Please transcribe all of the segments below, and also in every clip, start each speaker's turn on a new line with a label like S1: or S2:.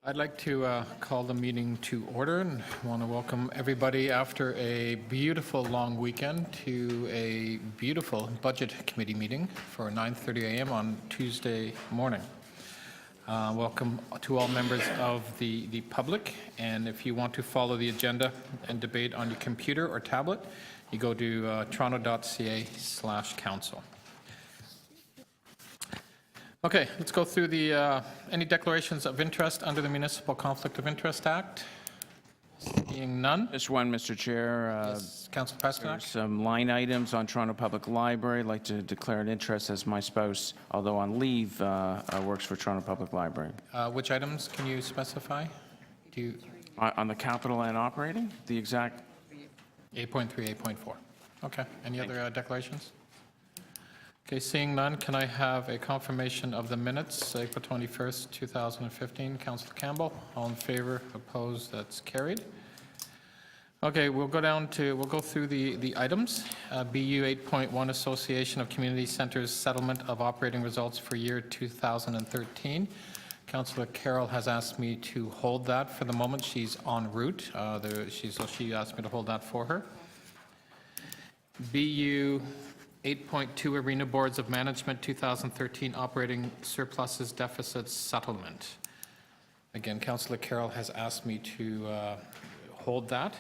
S1: I'd like to call the meeting to order and want to welcome everybody after a beautiful long weekend to a beautiful budget committee meeting for 9:30 a.m. on Tuesday morning. Welcome to all members of the public, and if you want to follow the agenda and debate on your computer or tablet, you go to toronto.ca/council. Okay, let's go through the any declarations of interest under the Municipal Conflict of Interest Act. Seeing none.
S2: Just one, Mr. Chair.
S1: Yes, Councillor Pasternak.
S2: There's some line items on Toronto Public Library. I'd like to declare an interest as my spouse, although on leave, works for Toronto Public Library.
S1: Which items can you specify? Do you
S2: On the capital and operating, the exact
S1: 8.3, 8.4? Okay. Any other declarations? Okay, seeing none, can I have a confirmation of the minutes, April 21st, 2015? Councillor Campbell, all in favor, opposed, that's carried. Okay, we'll go through the items. BU 8.1, Association of Community Centers Settlement of Operating Results for year 2013. Councillor Carroll has asked me to hold that for the moment. She's en route, so she asked me to hold that for her. BU 8.2 Arena Boards of Management 2013 Operating Surpluses Deficits Settlement. Again, Councillor Carroll has asked me to hold that,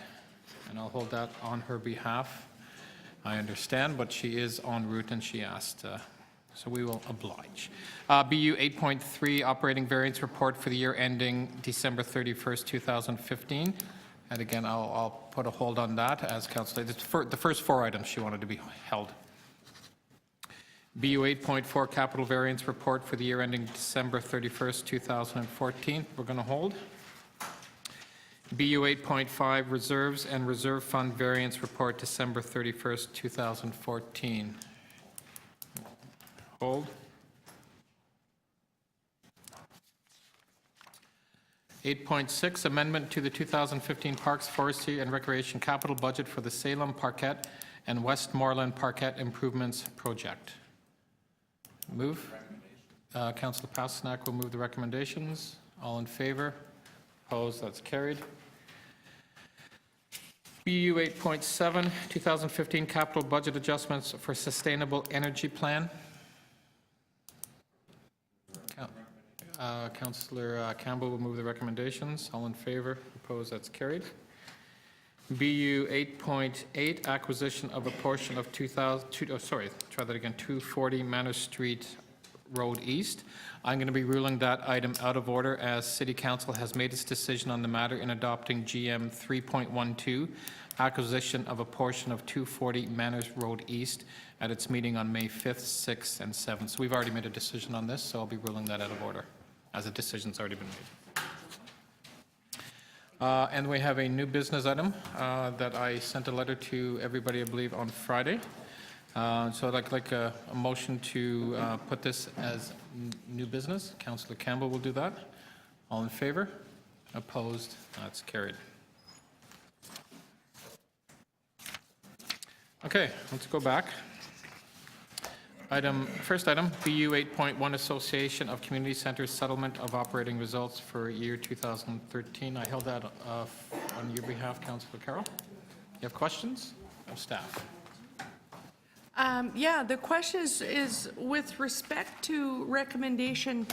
S1: and I'll hold that on her behalf. I understand, but she is en route and she asked, so we will oblige. BU 8.3 Operating Variance Report for the year ending December 31st, 2015. And again, I'll put a hold on that as Councillor. The first four items she wanted to be held. BU 8.4 Capital Variance Report for the year ending December 31st, 2014. We're going to hold. BU 8.5 Reserves and Reserve Fund Variance Report December 31st, 2014. Hold. 8.6 Amendment to the 2015 Parks, Forestry and Recreation Capital Budget for the Salem Parquet and Westmoreland Parquet Improvements Project. Move. Councillor Pasternak will move the recommendations. All in favor? Opposed? That's carried. BU 8.7, 2015 Capital Budget Adjustments for Sustainable Energy Plan. Councillor Campbell will move the recommendations. All in favor? Opposed? That's carried. BU 8.8, acquisition of a portion of 240 Manor Street Road East. I'm going to be ruling that item out of order as City Council has made its decision on the matter in adopting GM 3.12, acquisition of a portion of 240 Manor Road East at its meeting on May 5th, 6th, and 7th. So we've already made a decision on this, so I'll be ruling that out of order as a decision's already been made. And we have a new business item that I sent a letter to everybody, I believe, on Friday. So I'd like a motion to put this as new business. Councillor Campbell will do that. All in favor? Opposed? That's carried. Okay, let's go back. First item, BU 8.1 Association of Community Centers Settlement of Operating Results for year 2013. I held that on your behalf, Councillor Carroll. You have questions of staff?
S3: Yeah, the question is with respect to recommendation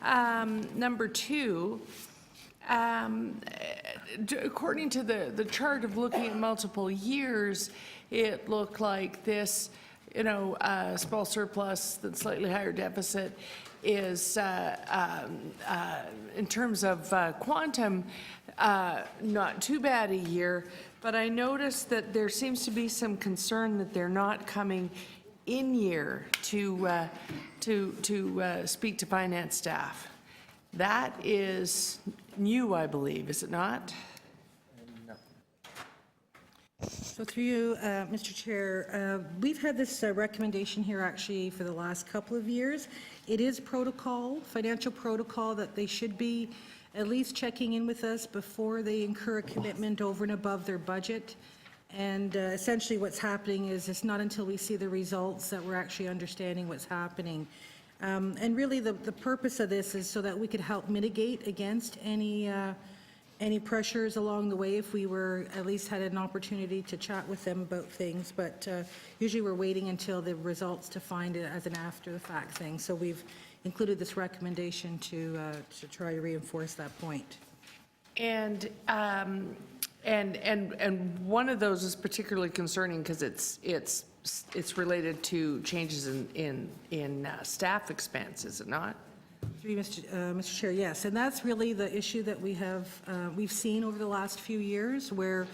S3: number 2. According to the chart of looking at multiple years, it looked like this, small surplus, that's slightly higher deficit is, in terms of quantum, not too bad a year. But I noticed that there seems to be some concern that they're not coming in year to speak to finance staff. That is new, I believe, is it not?
S4: So through you, Mr. Chair, we've had this recommendation here actually for the last couple of years. It is protocol, financial protocol, that they should be at least checking in with us before they incur a commitment over and above their budget. And essentially what's happening is it's not until we see the results that we're actually understanding what's happening. And really, the purpose of this is so that we could help mitigate against any pressures along the way if we were, at least had an opportunity to chat with them about things. But usually we're waiting until the results to find it as an after-the-fact thing. So we've included this recommendation to try to reinforce that point.
S3: And one of those is particularly concerning because it's related to changes in staff expense, is it not?
S4: Through you, Mr. Chair, yes, and that's really the issue that we've seen over the last few years, where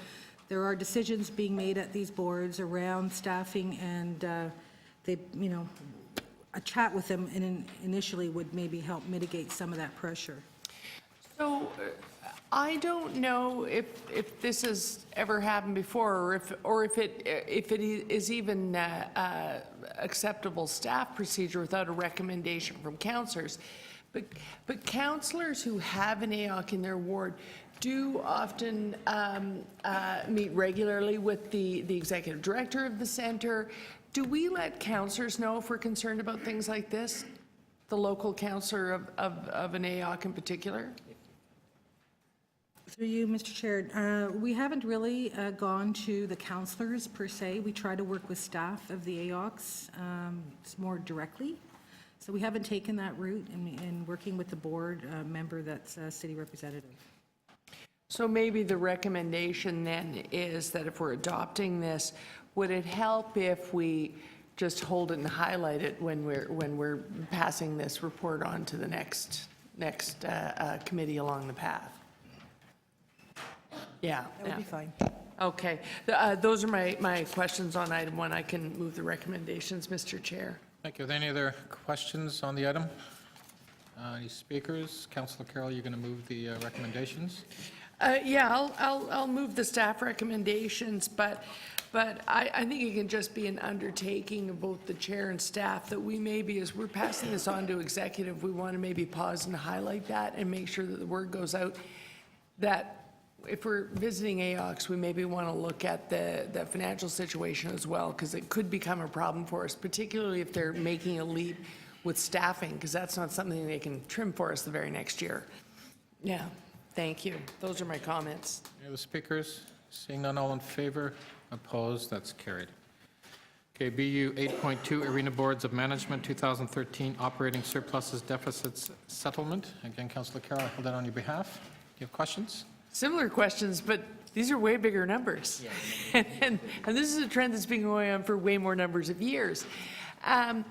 S4: there are decisions being made at these boards around staffing, and a chat with them initially would maybe help mitigate some of that pressure.
S3: So I don't know if this has ever happened before, or if it is even acceptable staff procedure without a recommendation from councillors. But councillors who have an AOC in their ward do often meet regularly with the executive director of the centre. Do we let councillors know if we're concerned about things like this? The local councillor of an AOC in particular?
S4: Through you, Mr. Chair, we haven't really gone to the councillors per se. We try to work with staff of the AOCs more directly. So we haven't taken that route in working with the board member that's a city representative.
S3: So maybe the recommendation then is that if we're adopting this, would it help if we just hold it and highlight it when we're passing this report on to the next committee along the path? Yeah.
S4: That would be fine.
S3: Okay. Those are my questions on item 1. I can move the recommendations, Mr. Chair.
S1: Thank you. Are there any other questions on the item? Any speakers? Councillor Carroll, you're going to move the recommendations?
S3: Yeah, I'll move the staff recommendations, but I think it can just be an undertaking of both the chair and staff that we maybe, as we're passing this on to executive, we want to maybe pause and highlight that and make sure that the word goes out that if we're visiting AOCs, we maybe want to look at the financial situation as well, because it could become a problem for us, particularly if they're making a leap with staffing, because that's not something they can trim for us the very next year. Yeah, thank you. Those are my comments.
S1: Any other speakers? Seeing none, all in favor? Opposed? That's carried. Okay, BU 8.2, Arena Boards of Management 2013 Operating Surpluses Deficits Settlement. Again, Councillor Carroll, I hold that on your behalf. Do you have questions?
S3: Similar questions, but these are way bigger numbers. Yeah. and this is a trend that's been going on for way more numbers of years. Are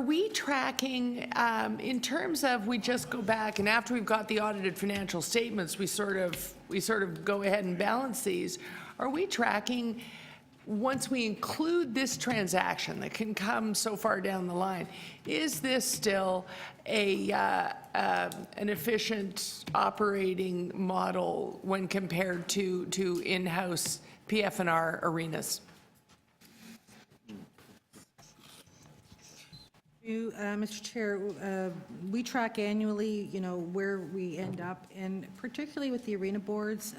S3: we tracking, in terms of we just go back and after we've got the audited financial statements, we sort of go ahead and balance these. Are we tracking, once we include this transaction that can come so far down the line, is this still an efficient operating model when compared to in-house PF&R arenas?
S4: Mr. Chair, we track annually, where we end up, and particularly with the arena boards,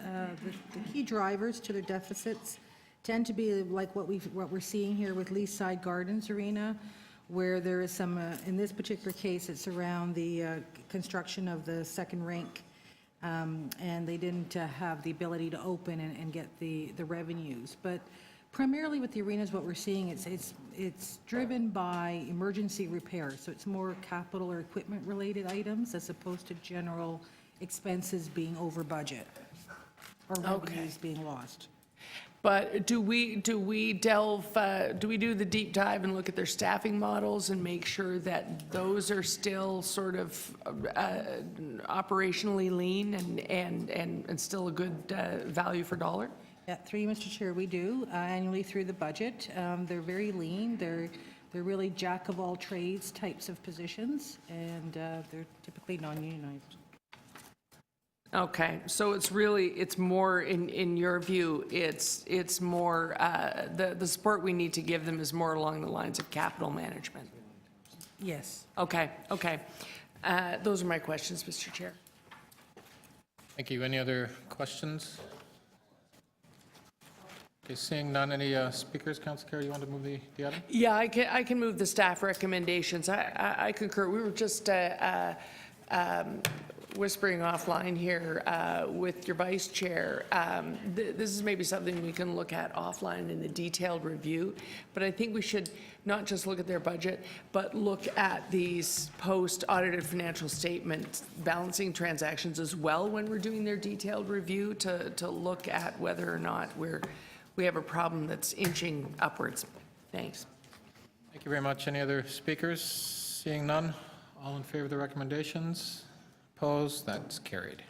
S4: the key drivers to their deficits tend to be like what we're seeing here with Leaside Gardens Arena, where there is some, in this particular case, it's around the construction of the second rink, and they didn't have the ability to open and get the revenues. But primarily with the arenas, what we're seeing, it's driven by emergency repairs, so it's more capital or equipment related items as opposed to general expenses being over budget or revenues being lost.
S3: But do we delve, do we do the deep dive and look at their staffing models and make sure that those are still sort of operationally lean and still a good value for dollar?
S4: Yeah, through you, Mr. Chair, we do annually through the budget. They're very lean. They're really jack of all trades types of positions, and they're typically non-unionized.
S3: Okay, so it's more, in your view, it's more, the support we need to give them is more along the lines of capital management?
S4: Yes.
S3: Okay. Those are my questions, Mr. Chair.
S1: Thank you. Any other questions? Okay, seeing none, any speakers? Councilor Carroll, you want to move the item?
S3: Yeah, I can move the staff recommendations. I concur. We were just whispering offline here with your vice chair. This is maybe something we can look at offline in a detailed review, but I think we should not just look at their budget, but look at these post-audited financial statement balancing transactions as well when we're doing their detailed review to look at whether or not we have a problem that's inching upwards. Thanks.
S1: Thank you very much. Any other speakers? Seeing none, all in favor of the recommendations? Opposed? That's carried.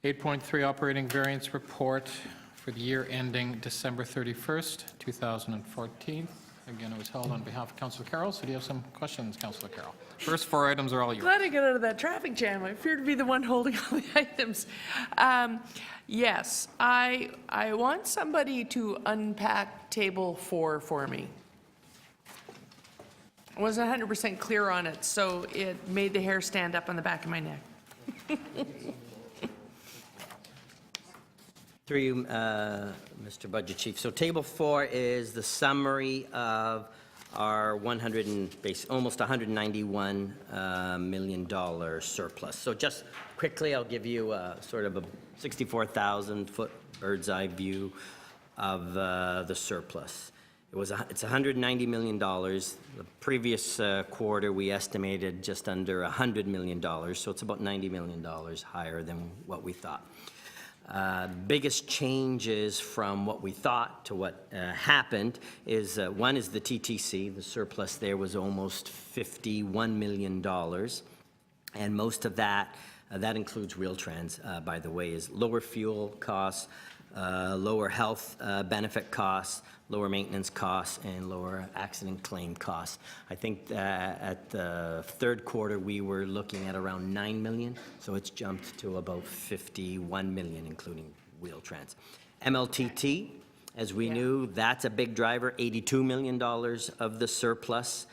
S1: 8.3 Operating Variance Report for the year ending December 31st, 2014. Again, it was held on behalf of Councilor Carroll, so do you have some questions, Councilor Carroll? First 4 items are all yours.
S3: Glad I got out of that traffic jam. I fear to be the one holding all the items. Yes, I want somebody to unpack table 4 for me. I wasn't 100% clear on it, so it made the hair stand up on the back of my neck.
S5: Through you, Mr. Budget Chief. So Table 4 is the summary of our almost $191 million surplus. So just quickly, I'll give you sort of a 64,000-foot bird's eye view of the surplus. It's $190 million. The previous quarter, we estimated just under $100 million, so it's about $90 million higher than what we thought. Biggest changes from what we thought to what happened is, one is the TTC. The surplus there was almost $51 million, and most of that, that includes Wheel-Trans, by the way, is lower fuel costs, lower health benefit costs, lower maintenance costs, and lower accident claim costs. I think at the third quarter, we were looking at around $9 million, so it's jumped to about $51 million, including Wheel-Trans. MLTT, as we knew, that's a big driver, $82 million of the surplus.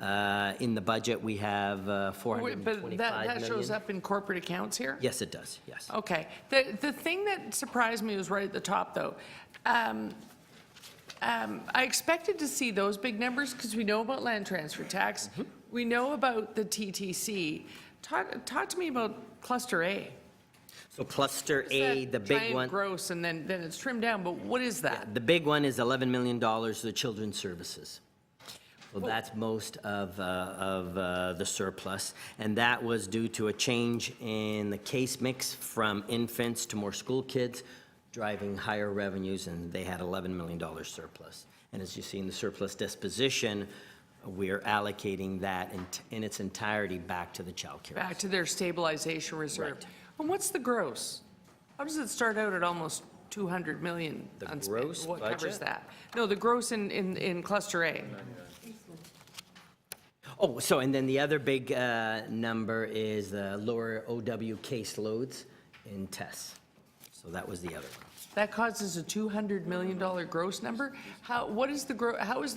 S5: In the budget, we have $425
S3: But that
S5: million.
S3: shows up in corporate accounts here?
S5: Yes, it does, yes.
S3: Okay. The thing that surprised me was right at the top, though. I expected to see those big numbers because we know about land transfer tax. We know about the TTC. Talk to me about Cluster A.
S5: So Cluster A, the big
S3: Giant
S5: one.
S3: gross, and then it's trimmed down, but what is that?
S5: The big one is $11 million to the children's services. So that's most of the surplus, and that was due to a change in the case mix from infants to more school kids, driving higher revenues, and they had $11 million surplus. And as you see in the surplus disposition, we're allocating that in its entirety back to the child care.
S3: Back to their stabilization reserve.
S5: Right.
S3: And what's the gross? How does it start out at almost 200 million?
S5: The
S3: unspent?
S5: gross
S3: What covers
S5: budget?
S3: that? No, the gross in Cluster A.
S5: Oh, so, and then the other big number is the lower OW caseloads in tests. So that was the other one.
S3: That causes a $200 million gross number? How is the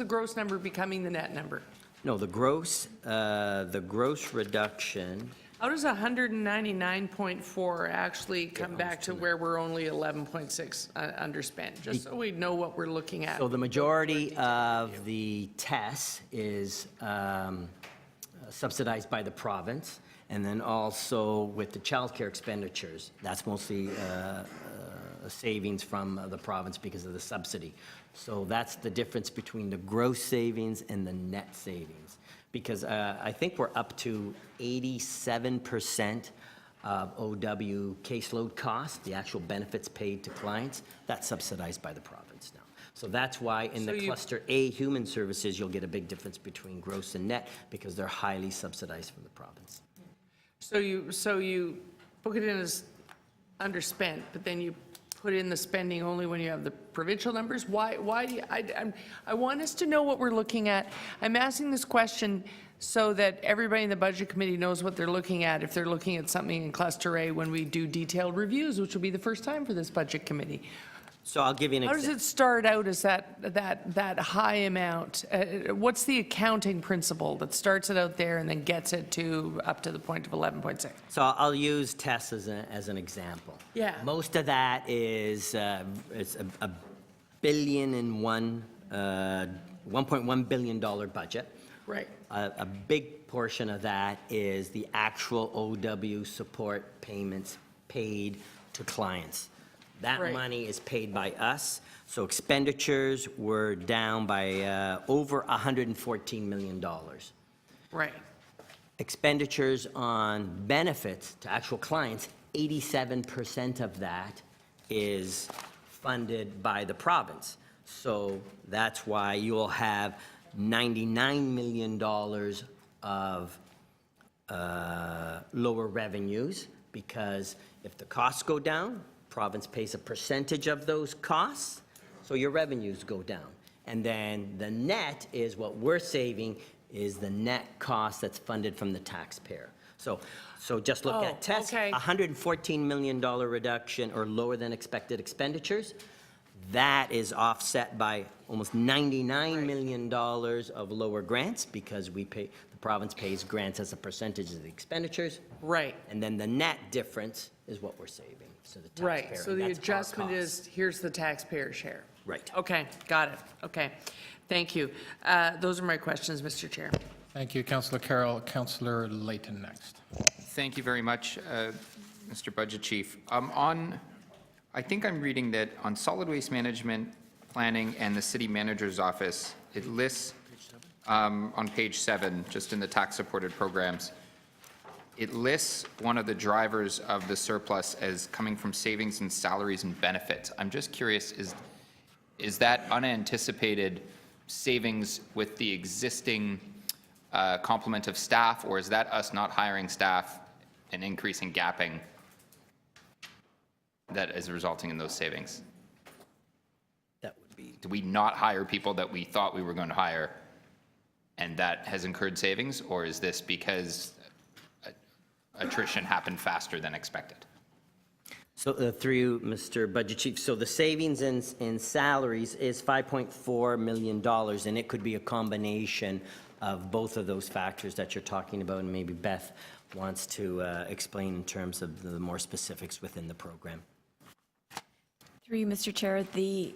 S3: gross number becoming the net number?
S5: No, the gross reduction,
S3: How does 199.4 actually come back to where we're only 11.6 underspent? Just so we know what we're looking at.
S5: so the majority of the tests is subsidized by the province, and then also with the childcare expenditures, that's mostly savings from the province because of the subsidy. So that's the difference between the gross savings and the net savings. Because I think we're up to 87% of OW caseload costs, the actual benefits paid to clients, that's subsidized by the province now. So that's why in
S3: So
S5: the
S3: you-
S5: Cluster A human services, you'll get a big difference between gross and net because they're highly subsidized from the province.
S3: So you book it in as underspent, but then you put in the spending only when you have the provincial numbers? Why do you, I want us to know what we're looking at. I'm asking this question so that everybody in the Budget Committee knows what they're looking at if they're looking at something in Cluster A when we do detailed reviews, which will be the first time for this Budget Committee.
S5: So I'll give you an
S3: How does
S5: example.
S3: it start out as that high amount? What's the accounting principle that starts it out there and then gets it to up to the point of 11.6?
S5: So I'll use tests as an example.
S3: Yeah.
S5: Most of that is it's a $1.1 billion budget.
S3: Right.
S5: A big portion of that is the actual OW support payments paid to clients. That
S3: Right.
S5: money is paid by us, so expenditures were down by over $114 million.
S3: Right.
S5: Expenditures on benefits to actual clients, 87% of that is funded by the province. So that's why you'll have $99 million of lower revenues, because if the costs go down, province pays a percentage of those costs, so your revenues go down. And then the net is what we're saving is the net cost that's funded from the taxpayer. So just look
S3: Oh,
S5: at tests,
S3: okay.
S5: $114 million reduction or lower than expected expenditures. That is offset by almost $99 million of lower grants, because the province pays grants as a percentage of the expenditures.
S3: Right.
S5: And then the net difference is what we're saving, so the taxpayer.
S3: Right, so
S5: and
S3: the
S5: that's our
S3: adjustment
S5: cost.
S3: is, here's the taxpayer share.
S5: Right.
S3: Okay, got it, okay. Thank you. Those are my questions, Mr. Chair.
S1: Thank you, Councillor Carroll. Councillor Layton next.
S6: Thank you very much, Mr. Budget Chief. I think I'm reading that on solid waste management, planning, and the city manager's office, it lists on page 7, just in the tax-supported programs, it lists one of the drivers of the surplus as coming from savings in salaries and benefits. I'm just curious, is that unanticipated savings with the existing complement of staff, or is that us not hiring staff and increasing gapping that is resulting in those savings?
S5: That would be,
S6: Do we not hire people that we thought we were going to hire, and that has incurred savings, or is this because attrition happened faster than expected?
S5: so through you, Mr. Budget Chief, so the savings in salaries is $5.4 million, and it could be a combination of both of those factors that you're talking about, and maybe Beth wants to explain in terms of the more specifics within the program.
S7: Through you, Mr. Chair, the,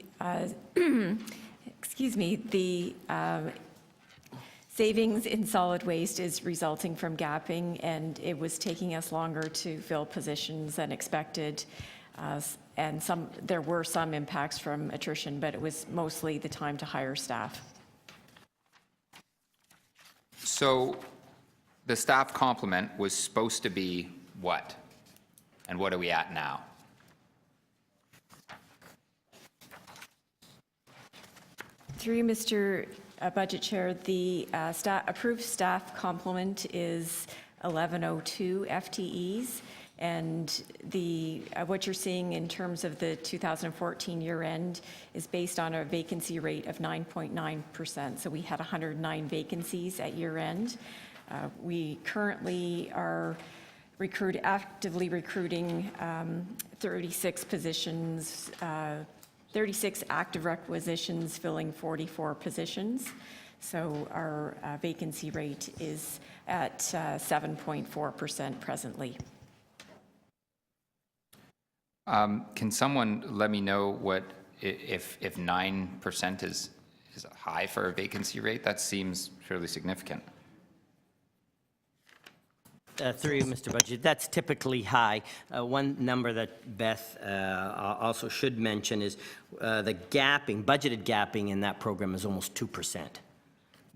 S7: excuse me, the savings in solid waste is resulting from gapping, and it was taking us longer to fill positions than expected. And there were some impacts from attrition, but it was mostly the time to hire staff.
S6: So the staff complement was supposed to be what? And what are we at now?
S7: Through you, Mr. Budget Chair, the approved staff complement is 1102 FTEs, and what you're seeing in terms of the 2014 year end is based on a vacancy rate of 9.9%. So we had 109 vacancies at year end. We currently are actively recruiting 36 positions, 36 active requisitions, filling 44 positions. So our vacancy rate is at 7.4% presently.
S6: Can someone let me know what, if 9% is high for a vacancy rate? That seems fairly significant.
S5: Through you, Mr. Budget, that's typically high. One number that Beth also should mention is the gapping, budgeted gapping in that program is almost 2%,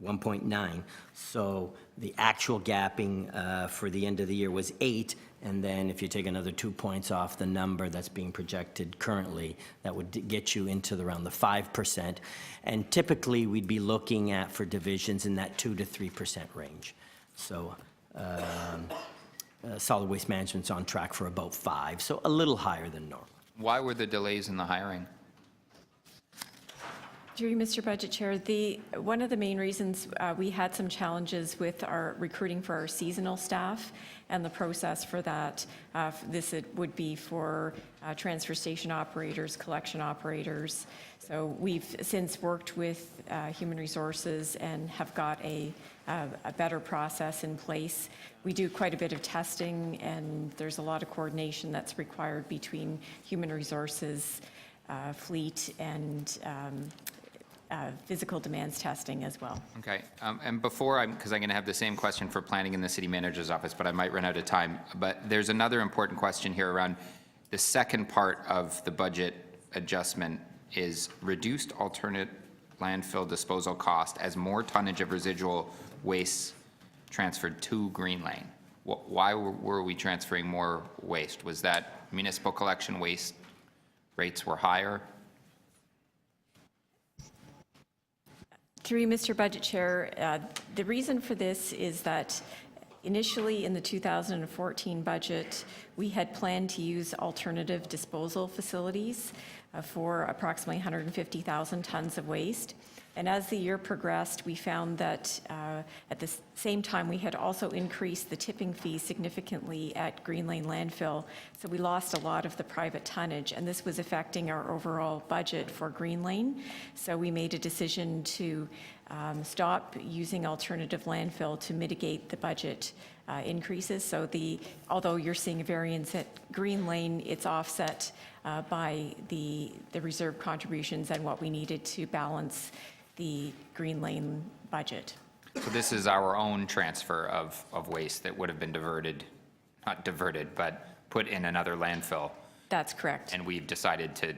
S5: 1.9. So the actual gapping for the end of the year was 8, and then if you take another 2 points off the number that's being projected currently, that would get you into around the 5%. And typically, we'd be looking at, for divisions, in that 2 to 3% range. So solid waste management's on track for about 5, so a little higher than normal.
S6: Why were the delays in the hiring?
S7: Through you, Mr. Budget Chair, one of the main reasons we had some challenges with our recruiting for our seasonal staff and the process for that. It would be for transfer station operators, collection operators. So we've since worked with Human Resources and have got a better process in place. We do quite a bit of testing, and there's a lot of coordination that's required between Human Resources, fleet and physical demands testing as well.
S6: Okay, and before because I'm going to have the same question for planning in the city manager's office, but I might run out of time. But there's another important question here around the second part of the budget adjustment is reduced alternate landfill disposal cost as more tonnage of residual waste transferred to Green Lane. Why were we transferring more waste? Was that municipal collection waste rates were higher?
S7: Through you, Mr. Budget Chair, the reason for this is that initially in the 2014 budget, we had planned to use alternative disposal facilities for approximately 150,000 tons of waste. And as the year progressed, we found that at the same time, we had also increased the tipping fee significantly at Green Lane landfill. So we lost a lot of the private tonnage, and this was affecting our overall budget for Green Lane. So we made a decision to stop using alternative landfill to mitigate the budget increases. So although you're seeing a variance at Green Lane, it's offset by the reserve contributions and what we needed to balance the Green Lane budget.
S6: So this is our own transfer of waste that would have been diverted, not diverted, but put in another landfill,
S7: That's correct.
S6: and we've decided to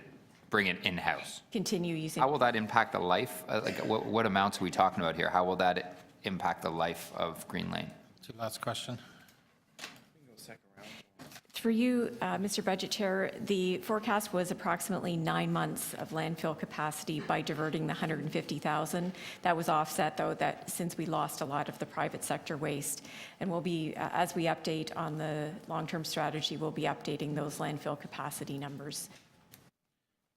S6: bring it in-house.
S7: Continue using.
S6: How will that impact the life? Like, what amounts are we talking about here? How will that impact the life of Green Lane?
S1: Last question.
S7: For you, Mr. Budget Chair, the forecast was approximately 9 months of landfill capacity by diverting the 150,000. That was offset, though, that since we lost a lot of the private sector waste. And we'll be, as we update on the long-term strategy, we'll be updating those landfill capacity numbers.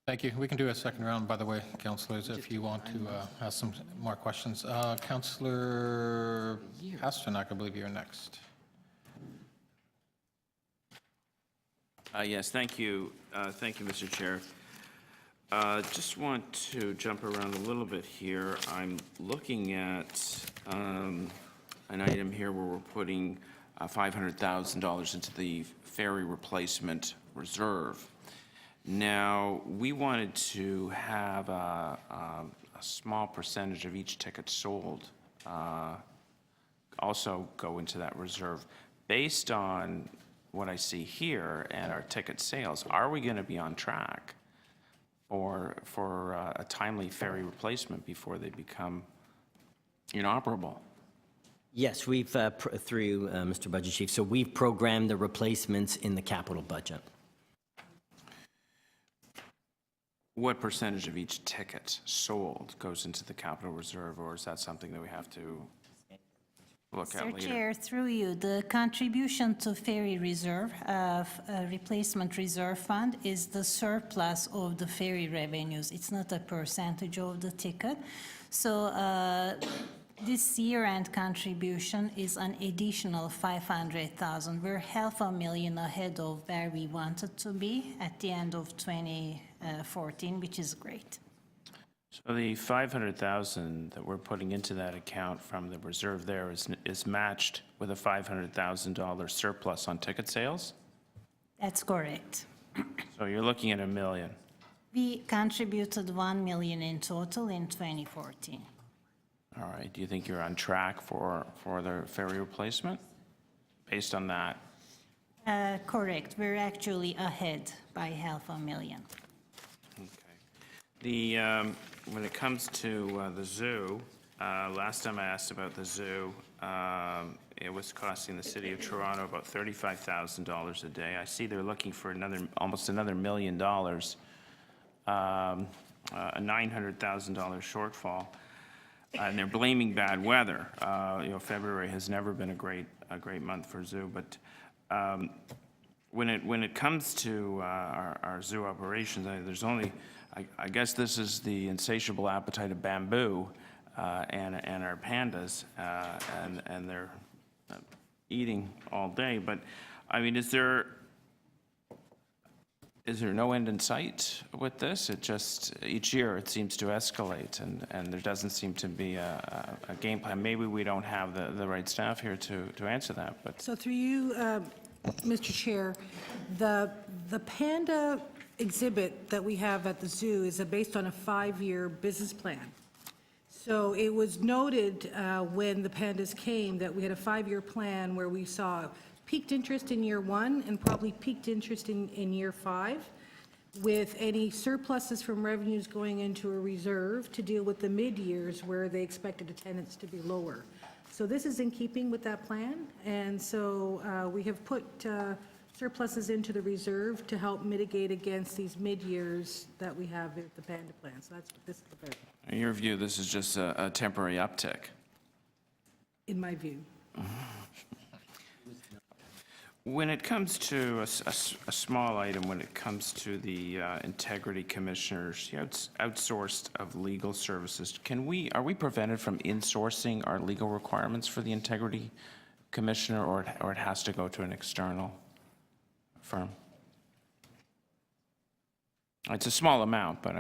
S1: Thank you. We can do a second round, by the way, councillors, if you want to ask some more questions. Councillor Pasternak, I believe you're next.
S2: Yes, thank you. Thank you, Mr. Chair. Just want to jump around a little bit here. I'm looking at an item here where we're putting $500,000 into the ferry replacement reserve. Now, we wanted to have a small percentage of each ticket sold also go into that reserve. Based on what I see here and our ticket sales, are we going to be on track for a timely ferry replacement before they become inoperable?
S5: Yes, we've, through Mr. Budget Chief, so we've programmed the replacements in the capital budget.
S2: What percentage of each ticket sold goes into the capital reserve, or is that something that we have to look at
S8: Mr.
S2: later?
S8: Chair, through you, the contribution to ferry reserve of replacement reserve fund is the surplus of the ferry revenues. It's not a percentage of the ticket. So this year-end contribution is an additional 500,000. We're $500,000 ahead of where we wanted to be at the end of 2014, which is great.
S2: So the 500,000 that we're putting into that account from the reserve there is matched with a $500,000 surplus on ticket sales?
S8: That's correct.
S2: So you're looking at $1 million.
S8: We contributed $1 million in total in 2014.
S2: All right, do you think you're on track for the ferry replacement based on that?
S8: Correct. We're actually ahead by $500,000.
S2: Okay. When it comes to the zoo, last time I asked about the zoo, it was costing the city of Toronto about $35,000 a day. I see they're looking for almost another $1 million, a $900,000 shortfall, and they're blaming bad weather. February has never been a great month for zoo, but when it comes to our zoo operations, there's only, I guess this is the insatiable appetite of Bamboo and our pandas, and they're eating all day. But I mean, is there no end in sight with this? It just, each year it seems to escalate, and there doesn't seem to be a game plan. Maybe we don't have the right staff here to answer that, but.
S4: So through you, Mr. Chair, the Panda exhibit that we have at the zoo is based on a 5-year business plan. So it was noted when the pandas came that we had a 5-year plan where we saw peaked interest in year 1 and probably peaked interest in year 5, with any surpluses from revenues going into a reserve to deal with the mid-years where they expected attendance to be lower. So this is in keeping with that plan, and so we have put surpluses into the reserve to help mitigate against these mid-years that we have with the Panda plan. So that's what this is about,
S2: In your view, this is just a temporary uptick.
S4: in my view.
S2: When it comes to a small item, when it comes to the integrity commissioners, outsourced of legal services, are we prevented from insourcing our legal requirements for the integrity commissioner, or it has to go to an external firm? It's a small amount, but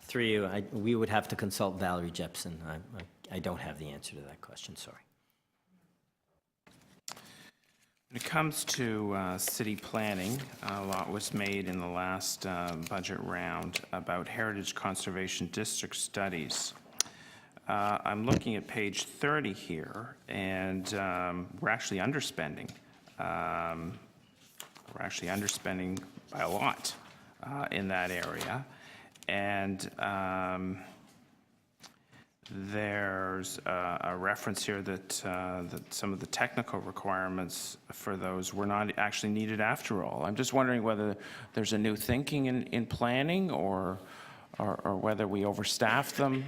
S5: Through you, we would have to consult Valerie Jepson. I don't have the answer to that question, sorry.
S2: when it comes to city planning, a lot was made in the last budget round about heritage conservation district studies. I'm looking at page 30 here, and we're actually underspending. We're actually underspending by a lot in that area. And there's a reference here that some of the technical requirements for those were not actually needed after all. I'm just wondering whether there's a new thinking in planning, or whether we overstaffed them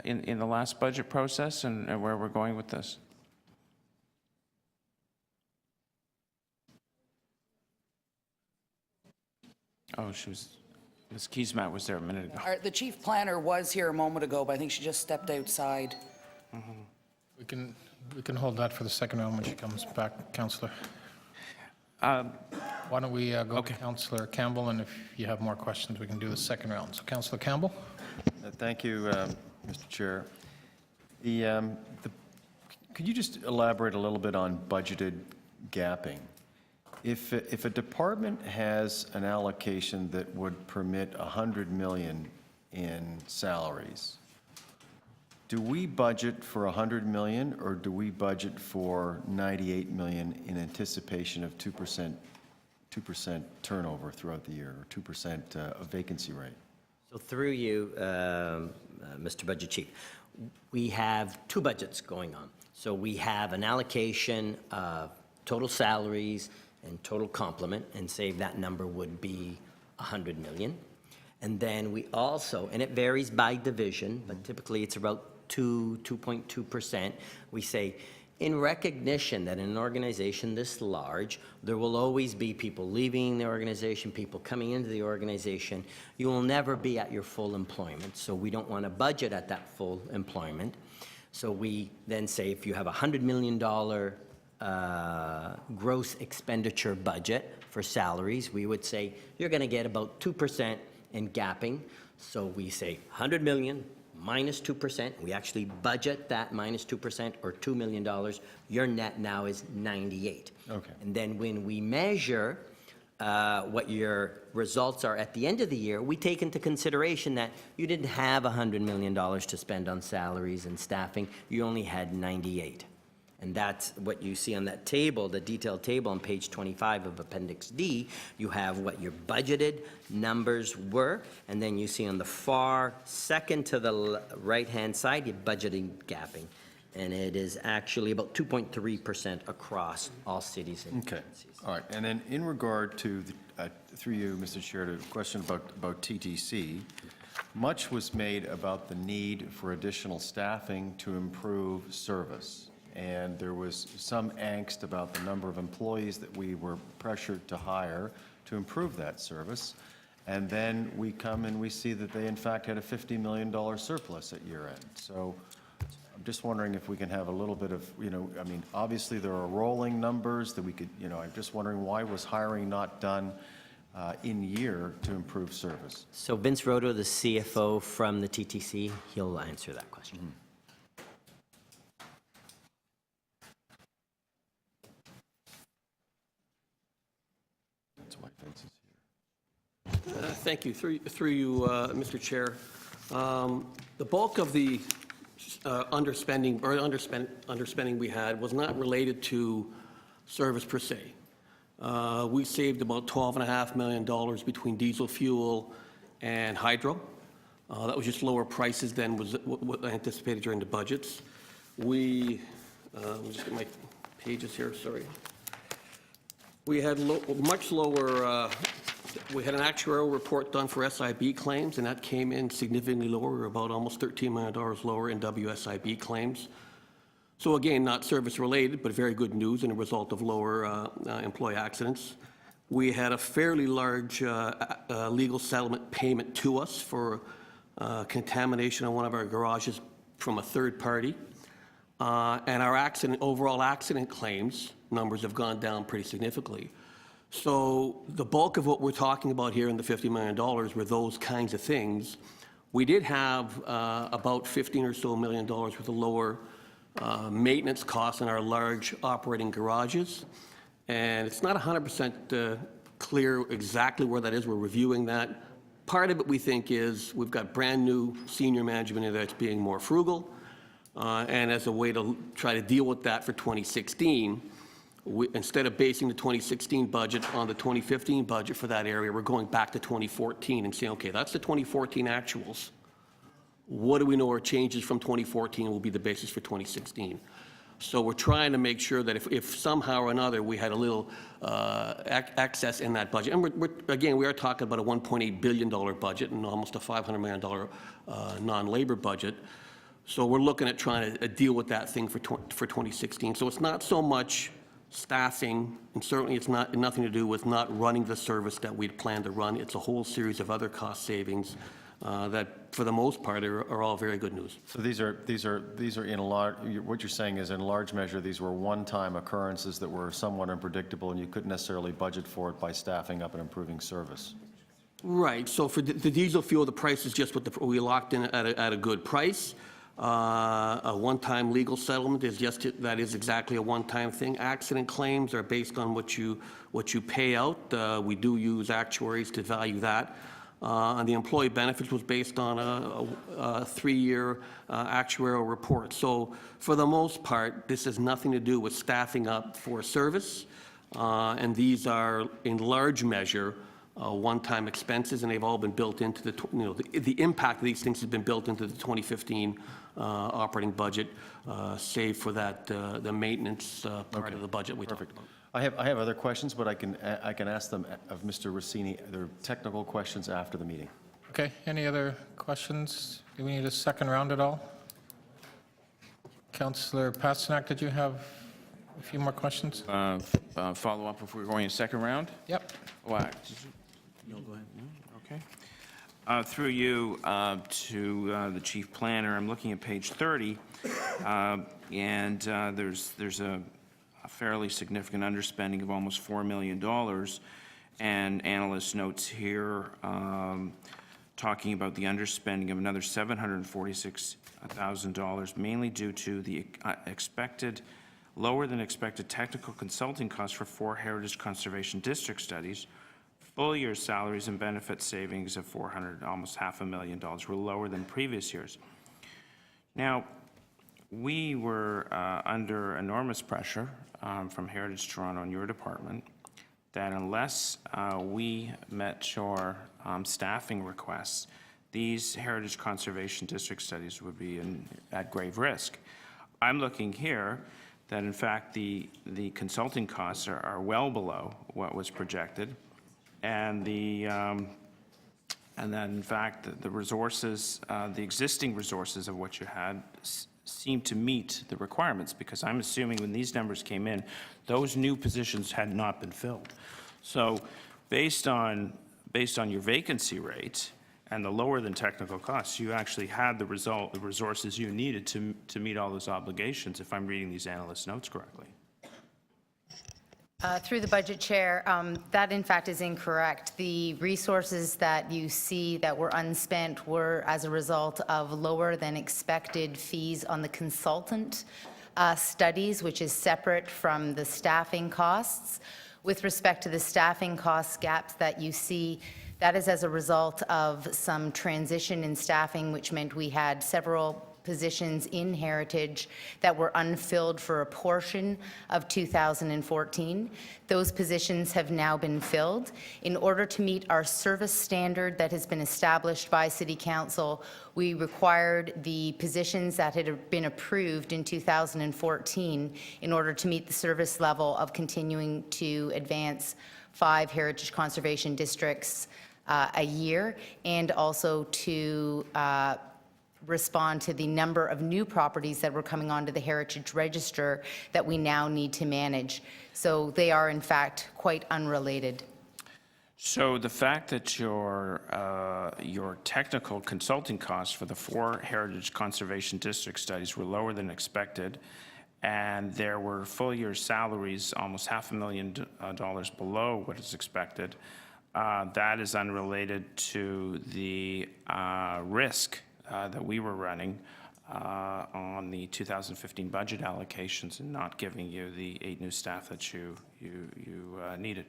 S2: in the last budget process, and where we're going with this. Oh, Ms. Keesmaat was there a minute ago.
S9: The chief planner was here a moment ago, but I think she just stepped outside.
S1: We can hold that for the second round when she comes back, Councillor. Why don't we go to Councillor Campbell, and if you have more questions, we can do the second round. So Councillor Campbell?
S10: Thank you, Mr. Chair. Could you just elaborate a little bit on budgeted gapping? If a department has an allocation that would permit 100 million in salaries, do we budget for 100 million, or do we budget for 98 million in anticipation of 2% turnover throughout the year, or 2% of vacancy rate?
S5: So through you, Mr. Budget Chief, we have two budgets going on. So we have an allocation of total salaries and total complement, and say that number would be 100 million. And then we also, and it varies by division, but typically it's about 2.2%. We say, in recognition that in an organization this large, there will always be people leaving the organization, people coming into the organization. You will never be at your full employment, so we don't want to budget at that full employment. So we then say, if you have a $100 million gross expenditure budget for salaries, we would say you're going to get about 2% in gapping. So we say 100 million minus 2%. We actually budget that minus 2%, or $2 million. Your net now is 98.
S10: Okay.
S5: And then when we measure what your results are at the end of the year, we take into consideration that you didn't have $100 million to spend on salaries and staffing. You only had 98. And that's what you see on that table, the detailed table on page 25 of Appendix D. You have what your budgeted numbers were, and then you see on the far second to the right-hand side, your budgeting gapping. And it is actually about 2.3% across all cities and
S10: Okay,
S5: agencies.
S10: all right. And then in regard to, through you, Mr. Chair, to a question about TTC, much was made about the need for additional staffing to improve service. And there was some angst about the number of employees that we were pressured to hire to improve that service. And then we come and we see that they in fact had a $50 million surplus at year end. So I'm just wondering if we can have a little bit of, I mean, obviously there are rolling numbers that we could, I'm just wondering, why was hiring not done in year to improve service?
S5: So Vince Roto, the CFO from the TTC, he'll answer that question.
S10: Mm-hmm.
S11: Thank you. Through you, Mr. Chair. The bulk of the underspending we had was not related to service per se. We saved about $12.5 million between diesel fuel and hydro. That was just lower prices than was what anticipated during the budgets. Let me just get my pages here, sorry. We had much lower, we had an actuarial report done for SIB claims, and that came in significantly lower. We were about almost $13 million lower in WSIB claims. So again, not service-related, but very good news and a result of lower employee accidents. We had a fairly large legal settlement payment to us for contamination on one of our garages from a third party. And our overall accident claims numbers have gone down pretty significantly. So the bulk of what we're talking about here in the $50 million were those kinds of things. We did have about $15 or so million worth of lower maintenance costs in our large operating garages. And it's not 100% clear exactly where that is. We're reviewing that. Part of it, we think, is we've got brand-new senior management in there that's being more frugal. And as a way to try to deal with that for 2016, instead of basing the 2016 budget on the 2015 budget for that area, we're going back to 2014 and saying, okay, that's the 2014 actuals. What do we know are changes from 2014 will be the basis for 2016? So we're trying to make sure that if somehow or another we had a little excess in that budget, and again, we are talking about a $1.8 billion budget and almost a $500 million non-labor budget. So we're looking at trying to deal with that thing for 2016. So it's not so much staffing, and certainly it's nothing to do with not running the service that we'd planned to run. It's a whole series of other cost savings that, for the most part, are all very good news.
S10: So these are in a large, what you're saying is in large measure, these were one-time occurrences that were somewhat unpredictable, and you couldn't necessarily budget for it by staffing up and improving service.
S11: Right. So for the diesel fuel, the price is just what we locked in at a good price. A one-time legal settlement is that is exactly a one-time thing. Accident claims are based on what you pay out. We do use actuaries to value that. And the employee benefits was based on a 3-year actuarial report. So for the most part, this has nothing to do with staffing up for service. And these are in large measure one-time expenses, and they've all been built into the impact of these things has been built into the 2015 operating budget, save for that the maintenance part of the budget we talked about.
S10: I have other questions, but I can ask them of Mr. Rossini. They're technical questions after the meeting.
S1: Okay, any other questions? Do we need a second round at all? Councillor Pasternak, did you have a few more questions?
S2: Follow up if we're going a second round?
S1: Yep.
S2: What? No, go ahead. No? Okay. Through you to the chief planner, I'm looking at page 30, and there's a fairly significant underspending of almost $4 million, and analyst notes here talking about the underspending of another $746,000, mainly due to the lower than expected technical consulting costs for 4 Heritage Conservation District studies. Full year salaries and benefit savings of almost $500,000 were lower than previous years. Now, we were under enormous pressure from Heritage Toronto and your department that unless we met your staffing requests, these Heritage Conservation District studies would be at grave risk. I'm looking here that in fact the consulting costs are well below what was projected, and that in fact the resources, the existing resources of what you had seem to meet the requirements, because I'm assuming when these numbers came in, those new positions had not been filled. So based on your vacancy rate and the lower than technical costs, you actually had the resources you needed to meet all those obligations, if I'm reading these analyst notes correctly.
S12: Through the budget chair, that in fact is incorrect. The resources that you see that were unspent were as a result of lower than expected fees on the consultant studies, which is separate from the staffing costs. With respect to the staffing cost gaps that you see, that is as a result of some transition in staffing, which meant we had several positions in Heritage that were unfilled for a portion of 2014. Those positions have now been filled. In order to meet our service standard that has been established by City Council, we required the positions that had been approved in 2014 in order to meet the service level of continuing to advance 5 Heritage Conservation Districts a year, and also to respond to the number of new properties that were coming onto the Heritage Register that we now need to manage. So they are, in fact, quite unrelated.
S2: So the fact that your technical consulting costs for the 4 Heritage Conservation District studies were lower than expected, and there were full-year salaries almost $500,000 below what is expected, that is unrelated to the risk that we were running on the 2015 budget allocations and not giving you the 8 new staff that you needed.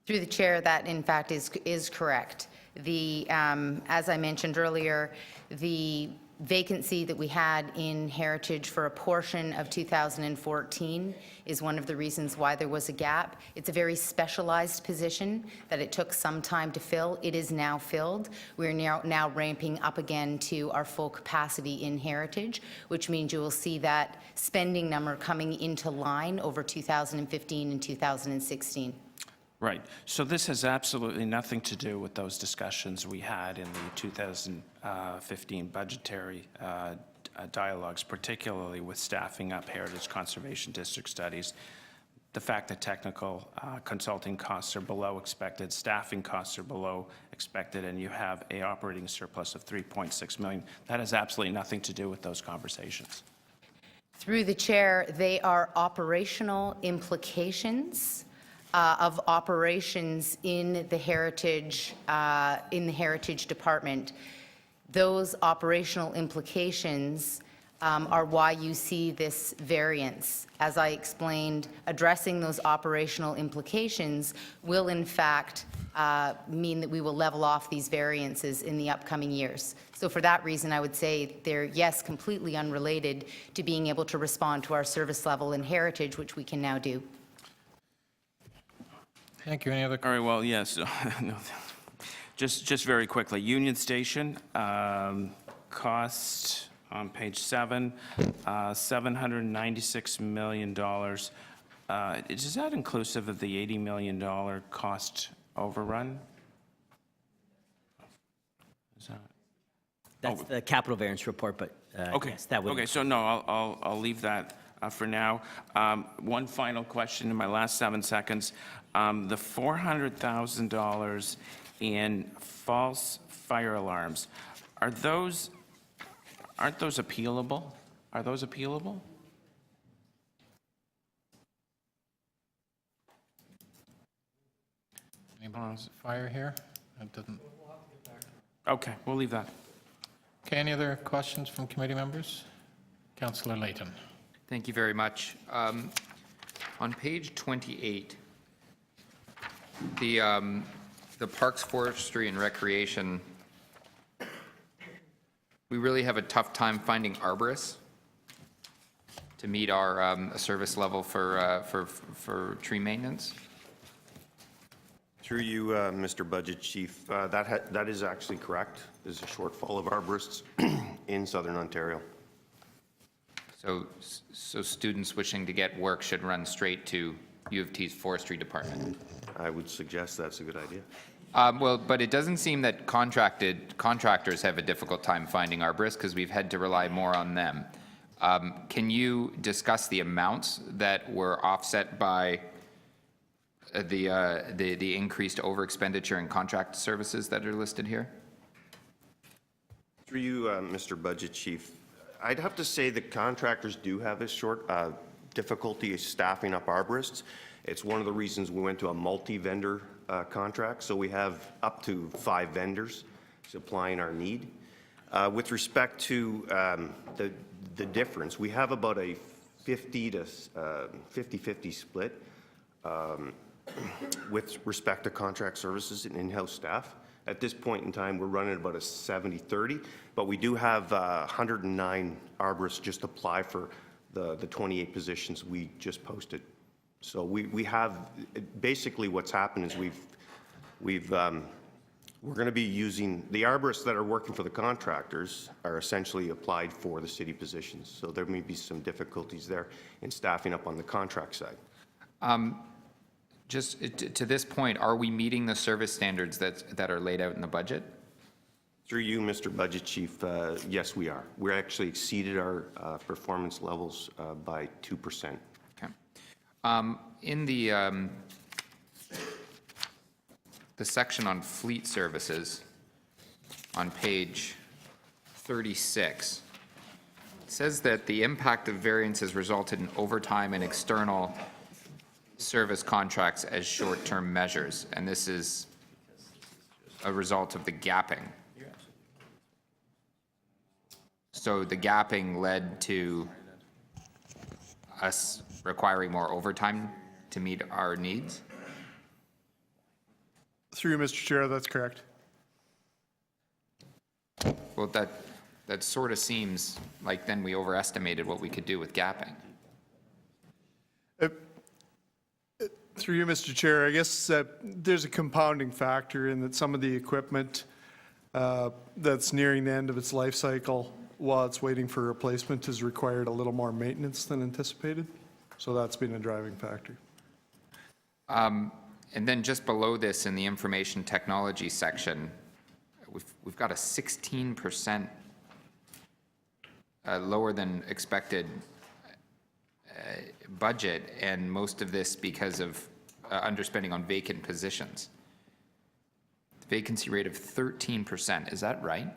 S12: Through the chair, that in fact is correct. As I mentioned earlier, the vacancy that we had in Heritage for a portion of 2014 is one of the reasons why there was a gap. It's a very specialized position that it took some time to fill. It is now filled. We're now ramping up again to our full capacity in Heritage, which means you will see that spending number coming into line over 2015 and 2016.
S2: Right. So this has absolutely nothing to do with those discussions we had in the 2015 budgetary dialogues, particularly with staffing up Heritage Conservation District studies. The fact that technical consulting costs are below expected, staffing costs are below expected, and you have an operating surplus of $3.6 million, that has absolutely nothing to do with those conversations.
S12: Through the chair, they are operational implications of operations in the Heritage Department. Those operational implications are why you see this variance. As I explained, addressing those operational implications will in fact mean that we will level off these variances in the upcoming years. So for that reason, I would say they're, yes, completely unrelated to being able to respond to our service level in Heritage, which we can now do.
S1: Thank you. Any other?
S2: All right, well, yes. No, just very quickly. Union Station, cost on page 7, $796 million. Is that inclusive of the $80 million cost overrun? Is that?
S5: That's the capital variance report, but
S2: Okay.
S5: yes, that would.
S2: Okay, so no, I'll leave that for now. One final question in my last 7 seconds. The $400,000 in false fire alarms, aren't those appealable? Are those appealable?
S1: Anybody wants fire here? It doesn't.
S2: Okay, we'll leave that.
S1: Okay, any other questions from committee members? Councillor Layton.
S6: Thank you very much. On page 28, the Parks, Forestry, and Recreation, we really have a tough time finding arborists to meet our service level for tree maintenance.
S13: Through you, Mr. Budget Chief, that is actually correct. There's a shortfall of arborists in Southern Ontario.
S6: So students wishing to get work should run straight to U of T's forestry department.
S13: I would suggest that's a good idea.
S6: Well, but it doesn't seem that contractors have a difficult time finding arborists because we've had to rely more on them. Can you discuss the amounts that were offset by the increased over expenditure in contract services that are listed here?
S13: Through you, Mr. Budget Chief, I'd have to say the contractors do have a difficulty staffing up arborists. It's one of the reasons we went to a multi-vendor contract, so we have up to 5 vendors supplying our need. With respect to the difference, we have about a 50-50 split. with respect to contract services and in-house staff. At this point in time, we're running about a 70-30, but we do have 109 arborists just apply for the 28 positions we just posted. So we have, basically what's happened is we're going to be using, the arborists that are working for the contractors are essentially applied for the city positions. So there may be some difficulties there in staffing up on the contract side.
S6: Just to this point, are we meeting the service standards that are laid out in the budget?
S13: Through you, Mr. Budget Chief, yes, we are. We actually exceeded our performance levels by 2%.
S6: Okay. In the section on fleet services on page 36, it says that the impact of variances resulted in overtime and external service contracts as short-term measures, and this is a result of the gapping. So the gapping led to us requiring more overtime to meet our needs?
S14: Through you, Mr. Chair, that's correct.
S6: Well, that sort of seems like then we overestimated what we could do with gapping.
S14: Through you, Mr. Chair, I guess there's a compounding factor in that some of the equipment that's nearing the end of its life cycle while it's waiting for replacement has required a little more maintenance than anticipated. So that's been a driving factor.
S6: And then just below this in the information technology section, we've got a 16% lower than expected budget, and most of this because of underspending on vacant positions. The vacancy rate of 13%, is that right?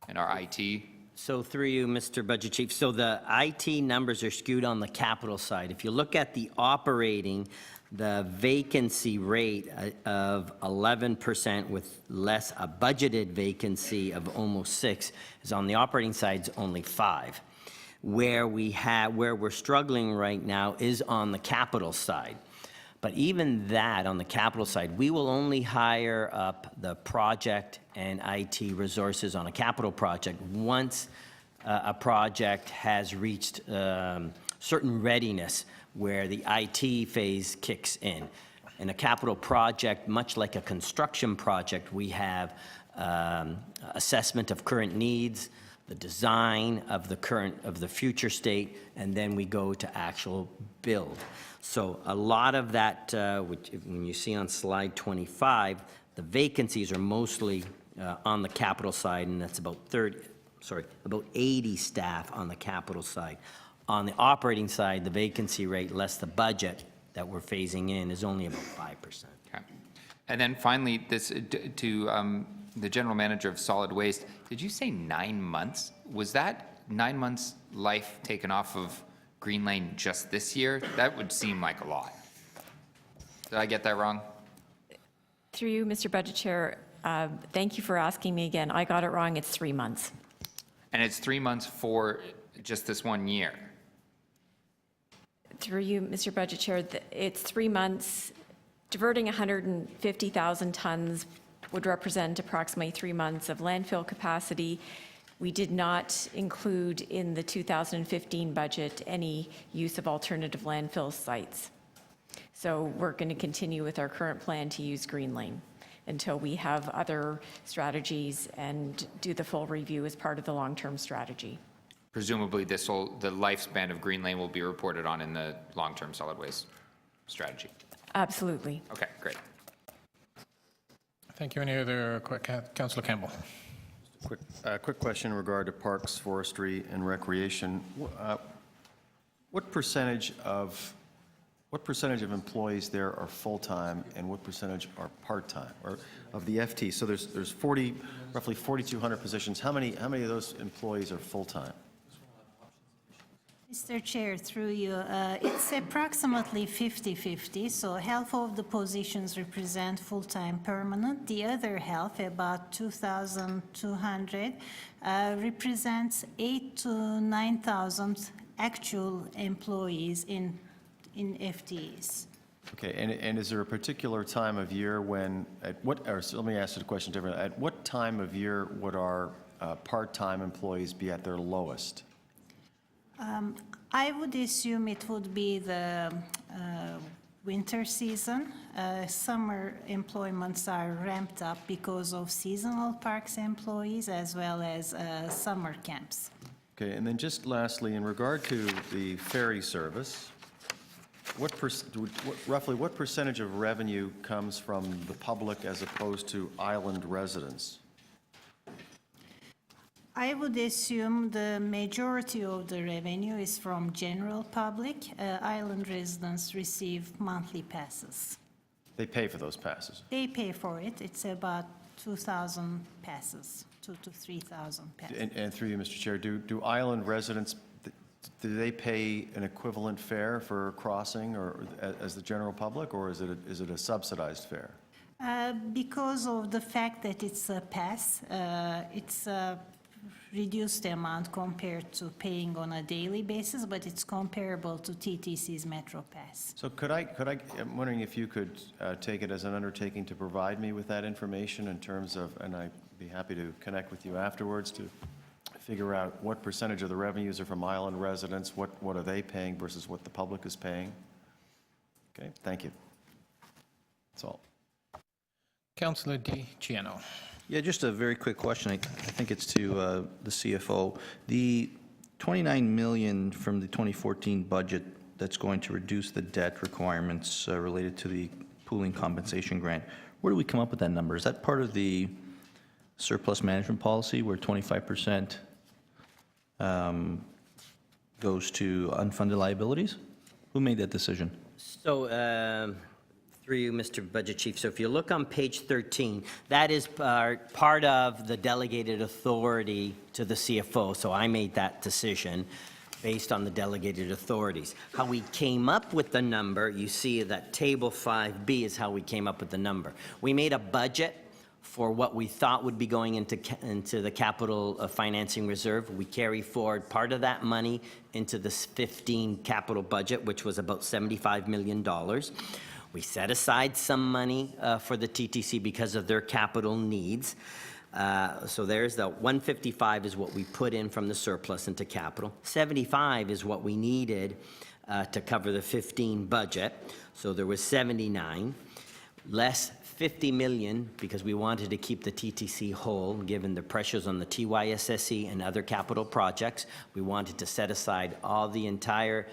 S6: In our IT?
S5: So through you, Mr. Budget Chief, so the IT numbers are skewed on the capital side. If you look at the operating, the vacancy rate of 11% with less a budgeted vacancy of almost 6 is on the operating side's only 5. Where we're struggling right now is on the capital side. But even that, on the capital side, we will only hire up the project and IT resources on a capital project once a project has reached certain readiness where the IT phase kicks in. In a capital project, much like a construction project, we have assessment of current needs, the design of the future state, and then we go to actual build. So a lot of that, which when you see on slide 25, the vacancies are mostly on the capital side, and that's about 80 staff on the capital side. On the operating side, the vacancy rate less the budget that we're phasing in is only about 5%.
S6: Okay. And then finally, this to the general manager of solid waste, did you say 9 months? Was that 9 months life taken off of Green Lane just this year? That would seem like a lot. Did I get that wrong?
S7: Through you, Mr. Budget Chair, thank you for asking me again. I got it wrong. It's 3 months.
S6: And it's 3 months for just this 1 year?
S7: Through you, Mr. Budget Chair, it's 3 months. Diverting 150,000 tons would represent approximately 3 months of landfill capacity. We did not include in the 2015 budget any use of alternative landfill sites. So we're going to continue with our current plan to use Green Lane until we have other strategies and do the full review as part of the long-term strategy.
S6: Presumably the lifespan of Green Lane will be reported on in the long-term solid waste strategy.
S7: Absolutely.
S6: Okay, great.
S1: Thank you. Any other Councillor Campbell?
S10: Quick question in regard to parks, forestry, and recreation. What percentage of employees there are full-time, and what percentage are part-time, or of the FT? So there's roughly 4,200 positions. How many of those employees are full-time?
S8: Mr. Chair, through you, it's approximately 50-50, so half of the positions represent full-time permanent. The other half, about 2,200, represents 8,000 to 9,000 actual employees in FTEs.
S10: Okay, and is there a particular time of year when, so let me ask you the question differently. At what time of year would our part-time employees be at their lowest?
S8: I would assume it would be the winter season. Summer employments are ramped up because of seasonal parks employees as well as summer camps.
S10: Okay, and then just lastly, in regard to the ferry service, roughly what percentage of revenue comes from the public as opposed to island residents?
S8: I would assume the majority of the revenue is from general public. Island residents receive monthly passes.
S10: They pay for those passes.
S8: They pay for it. It's about 2,000 passes, 2,000 to 3,000 passes.
S10: And through you, Mr. Chair, do island residents, do they pay an equivalent fare for crossing or as the general public, or is it a subsidized fare?
S8: Because of the fact that it's a pass, it's a reduced amount compared to paying on a daily basis, but it's comparable to TTC's Metro Pass.
S10: So I'm wondering if you could take it as an undertaking to provide me with that information in terms of, and I'd be happy to connect with you afterwards to figure out what percentage of the revenues are from island residents, what are they paying versus what the public is paying. Okay, thank you. That's all.
S1: Councillor DiGiano.
S15: Yeah, just a very quick question. I think it's to the CFO. The $29 million from the 2014 budget that's going to reduce the debt requirements related to the pooling compensation grant, where do we come up with that number? Is that part of the surplus management policy where 25% goes to unfunded liabilities? Who made that decision?
S5: So, through you, Mr. Budget Chief, so if you look on page 13, that is part of the delegated authority to the CFO, so I made that decision based on the delegated authorities. How we came up with the number, you see that table 5B is how we came up with the number. We made a budget for what we thought would be going into the capital financing reserve. We carry forward part of that money into this 15 capital budget, which was about $75 million. We set aside some money for the TTC because of their capital needs. So there's the 155 is what we put in from the surplus into capital. 75 is what we needed to cover the 15 budget. So there was 79, less 50 million because we wanted to keep the TTC whole given the pressures on the TYSSE and other capital projects. We wanted to set aside all the entire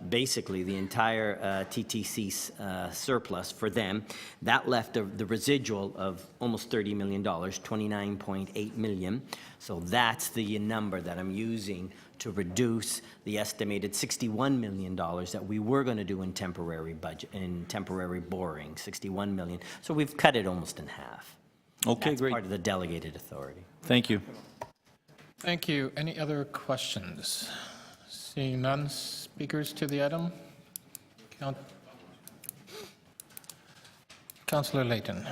S5: basically the entire TTC surplus for them. That left the residual of almost $30 million, $29.8 million. So that's the number that I'm using to reduce the estimated $61 million that we were going to do in temporary budget, in temporary borrowing, $61 million. So we've cut it almost in half.
S15: Okay,
S5: That's
S15: great.
S5: part of the delegated authority.
S15: Thank you.
S1: Thank you. Any other questions? Seeing none, speakers to the item? Councillor Layton.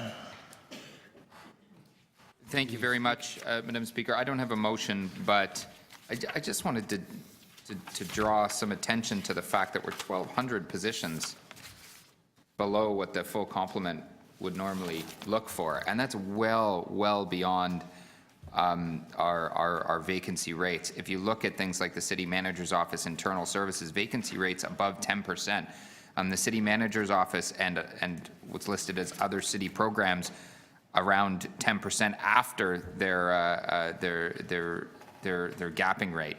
S6: Thank you very much, Madam Speaker. I don't have a motion, but I just wanted to draw some attention to the fact that we're 1,200 positions below what the full complement would normally look for, and that's well beyond our vacancy rates. If you look at things like the City Manager's Office internal services, vacancy rates above 10%. The City Manager's Office and what's listed as other city programs around 10% after their gapping rate.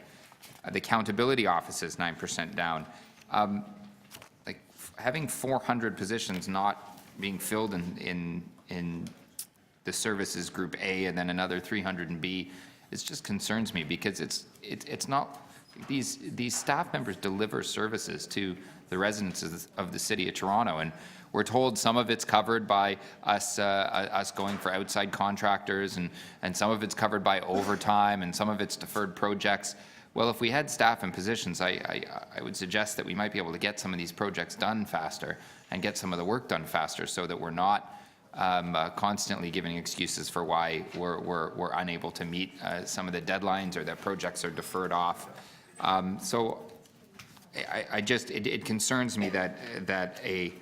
S6: The Accountability Office is 9% down. Like having 400 positions not being filled in the services group A and then another 300 in B, it just concerns me because it's not, these staff members deliver services to the residents of the City of Toronto, and we're told some of it's covered by us going for outside contractors, and some of it's covered by overtime, and some of it's deferred projects. Well, if we had staff in positions, I would suggest that we might be able to get some of these projects done faster and get some of the work done faster so that we're not constantly giving excuses for why we're unable to meet some of the deadlines or that projects are deferred off. So it concerns me that a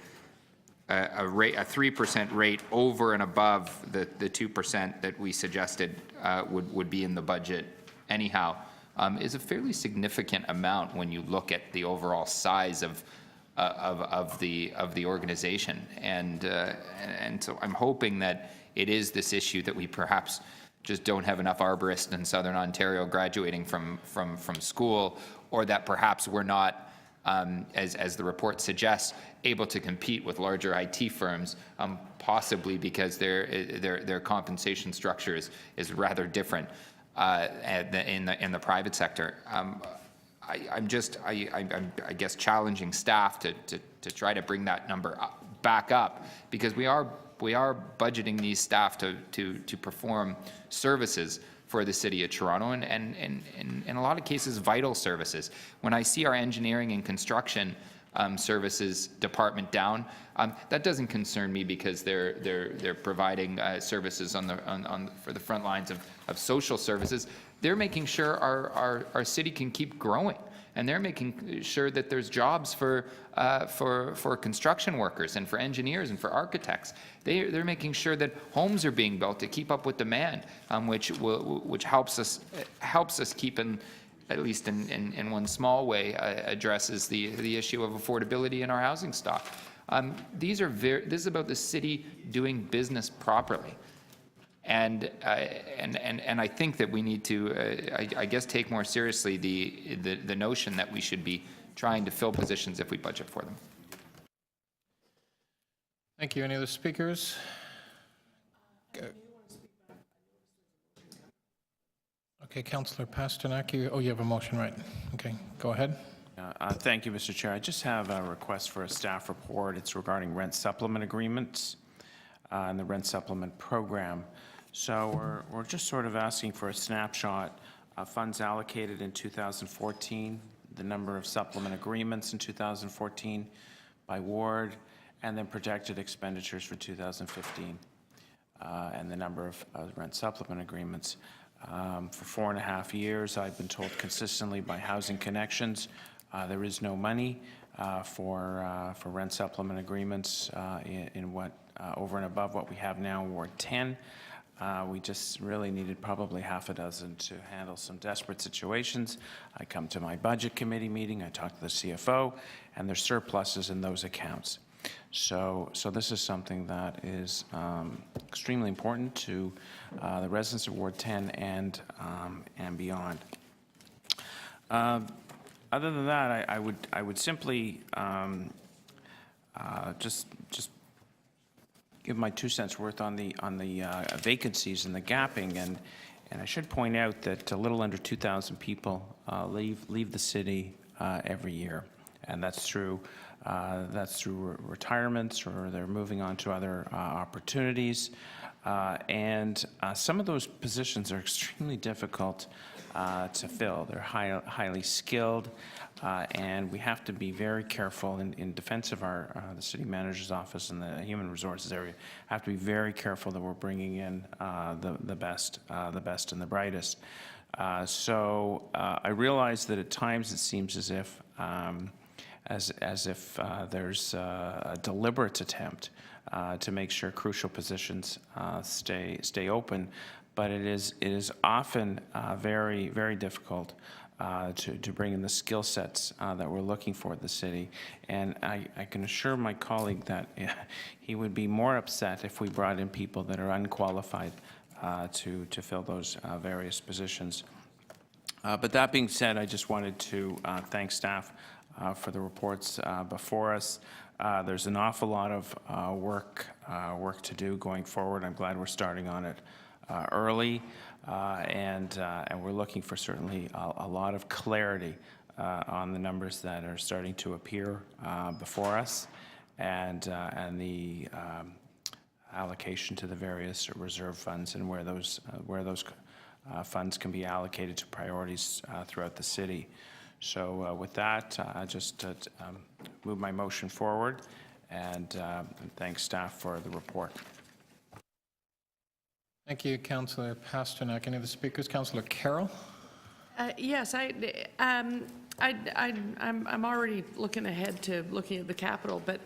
S6: 3% rate over and above the 2% that we suggested would be in the budget anyhow is a fairly significant amount when you look at the overall size of the organization. And so I'm hoping that it is this issue that we perhaps just don't have enough arborists in Southern Ontario graduating from school, or that perhaps we're not, as the report suggests, able to compete with larger IT firms, possibly because their compensation structure is rather different in the private sector. I'm guess challenging staff to try to bring that number back up, because we are budgeting these staff to perform services for the City of Toronto, and in a lot of cases, vital services. When I see our engineering and construction services department down, that doesn't concern me, because they're providing services for the front lines of social services. They're making sure our city can keep growing, and they're making sure that there's jobs for construction workers and for engineers and for architects. They're making sure that homes are being built to keep up with demand, which helps us keep in, at least in one small way, addresses the issue of affordability in our housing stock. This is about the city doing business properly. And I think that we need to, I guess, take more seriously the notion that we should be trying to fill positions if we budget for them.
S1: Thank you. Any other speakers? Okay, Councillor Pasternak, you have a motion, right? Okay, go ahead.
S2: Thank you, Mr. Chair. I just have a request for a staff report. It's regarding rent supplement agreements and the rent supplement program. So we're just sort of asking for a snapshot of funds allocated in 2014, the number of supplement agreements in 2014 by ward, and then projected expenditures for 2015, and the number of rent supplement agreements. For 4.5 years, I've been told consistently by Housing Connections there is no money for rent supplement agreements in what over and above what we have now in Ward 10. We just really needed probably half a dozen to handle some desperate situations. I come to my budget committee meeting, I talk to the CFO, and there's surpluses in those accounts. So this is something that is extremely important to the residents of Ward 10 and beyond. Other than that, I would simply just give my 2 cents worth on the vacancies and the gapping, and I should point out that a little under 2,000 people leave the city every year, and that's through retirements, or they're moving on to other opportunities, and some of those positions are extremely difficult to fill. They're highly skilled, and we have to be very careful in defense of the city manager's office and the human resources area. Have to be very careful that we're bringing in the best and the brightest. So I realize that at times it seems as if there's a deliberate attempt to make sure crucial positions stay open, but it is often very, very difficult to bring in the skill sets that we're looking for at the city. And I can assure my colleague that he would be more upset if we brought in people that are unqualified to fill those various positions. But that being said, I just wanted to thank staff for the reports before us. There's an awful lot of work to do going forward. I'm glad we're starting on it early, and we're looking for certainly a lot of clarity on the numbers that are starting to appear before us, and the allocation to the various reserve funds, and where those funds can be allocated to priorities throughout the city. So with that, I just move my motion forward, and thank staff for the report.
S1: Thank you, Councillor Pasternak. Any of the speakers? Councillor Carroll?
S3: Yes, I'm already looking ahead to looking at the capital, but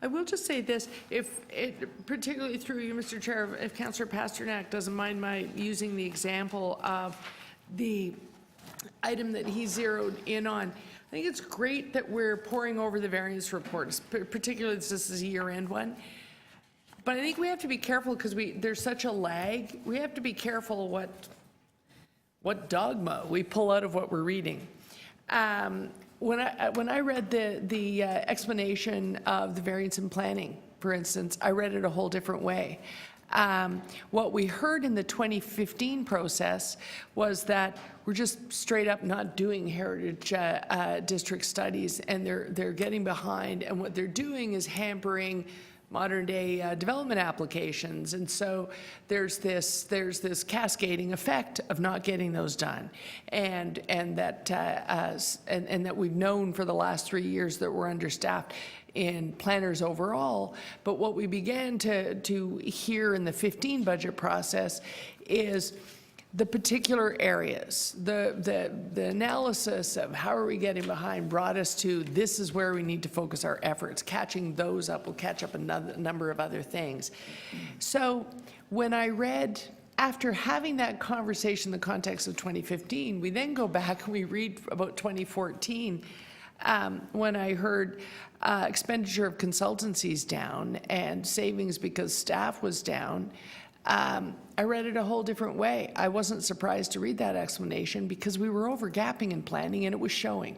S3: I will just say this, particularly through you, Mr. Chair, if Councillor Pasternak doesn't mind my using the example of the item that he zeroed in on. I think it's great that we're poring over the variance reports, particularly this is a year-end one. But I think we have to be careful because there's such a lag. We have to be careful what dogma we pull out of what we're reading. When I read the explanation of the variance in planning, for instance, I read it a whole different way. What we heard in the 2015 process was that we're just straight up not doing heritage district studies, and they're getting behind, and what they're doing is hampering modern day development applications. And so there's this cascading effect of not getting those done, and that we've known for the last 3 years that we're understaffed in planners overall. But what we began to hear in the 15 budget process is the particular areas, the analysis of how are we getting behind brought us to this is where we need to focus our efforts. Catching those up will catch up a number of other things. So when I read, after having that conversation in the context of 2015, we then go back and we read about 2014, when I heard expenditure of consultancies down and savings because staff was down, I read it a whole different way. I wasn't surprised to read that explanation because we were over-gapping in planning and it was showing.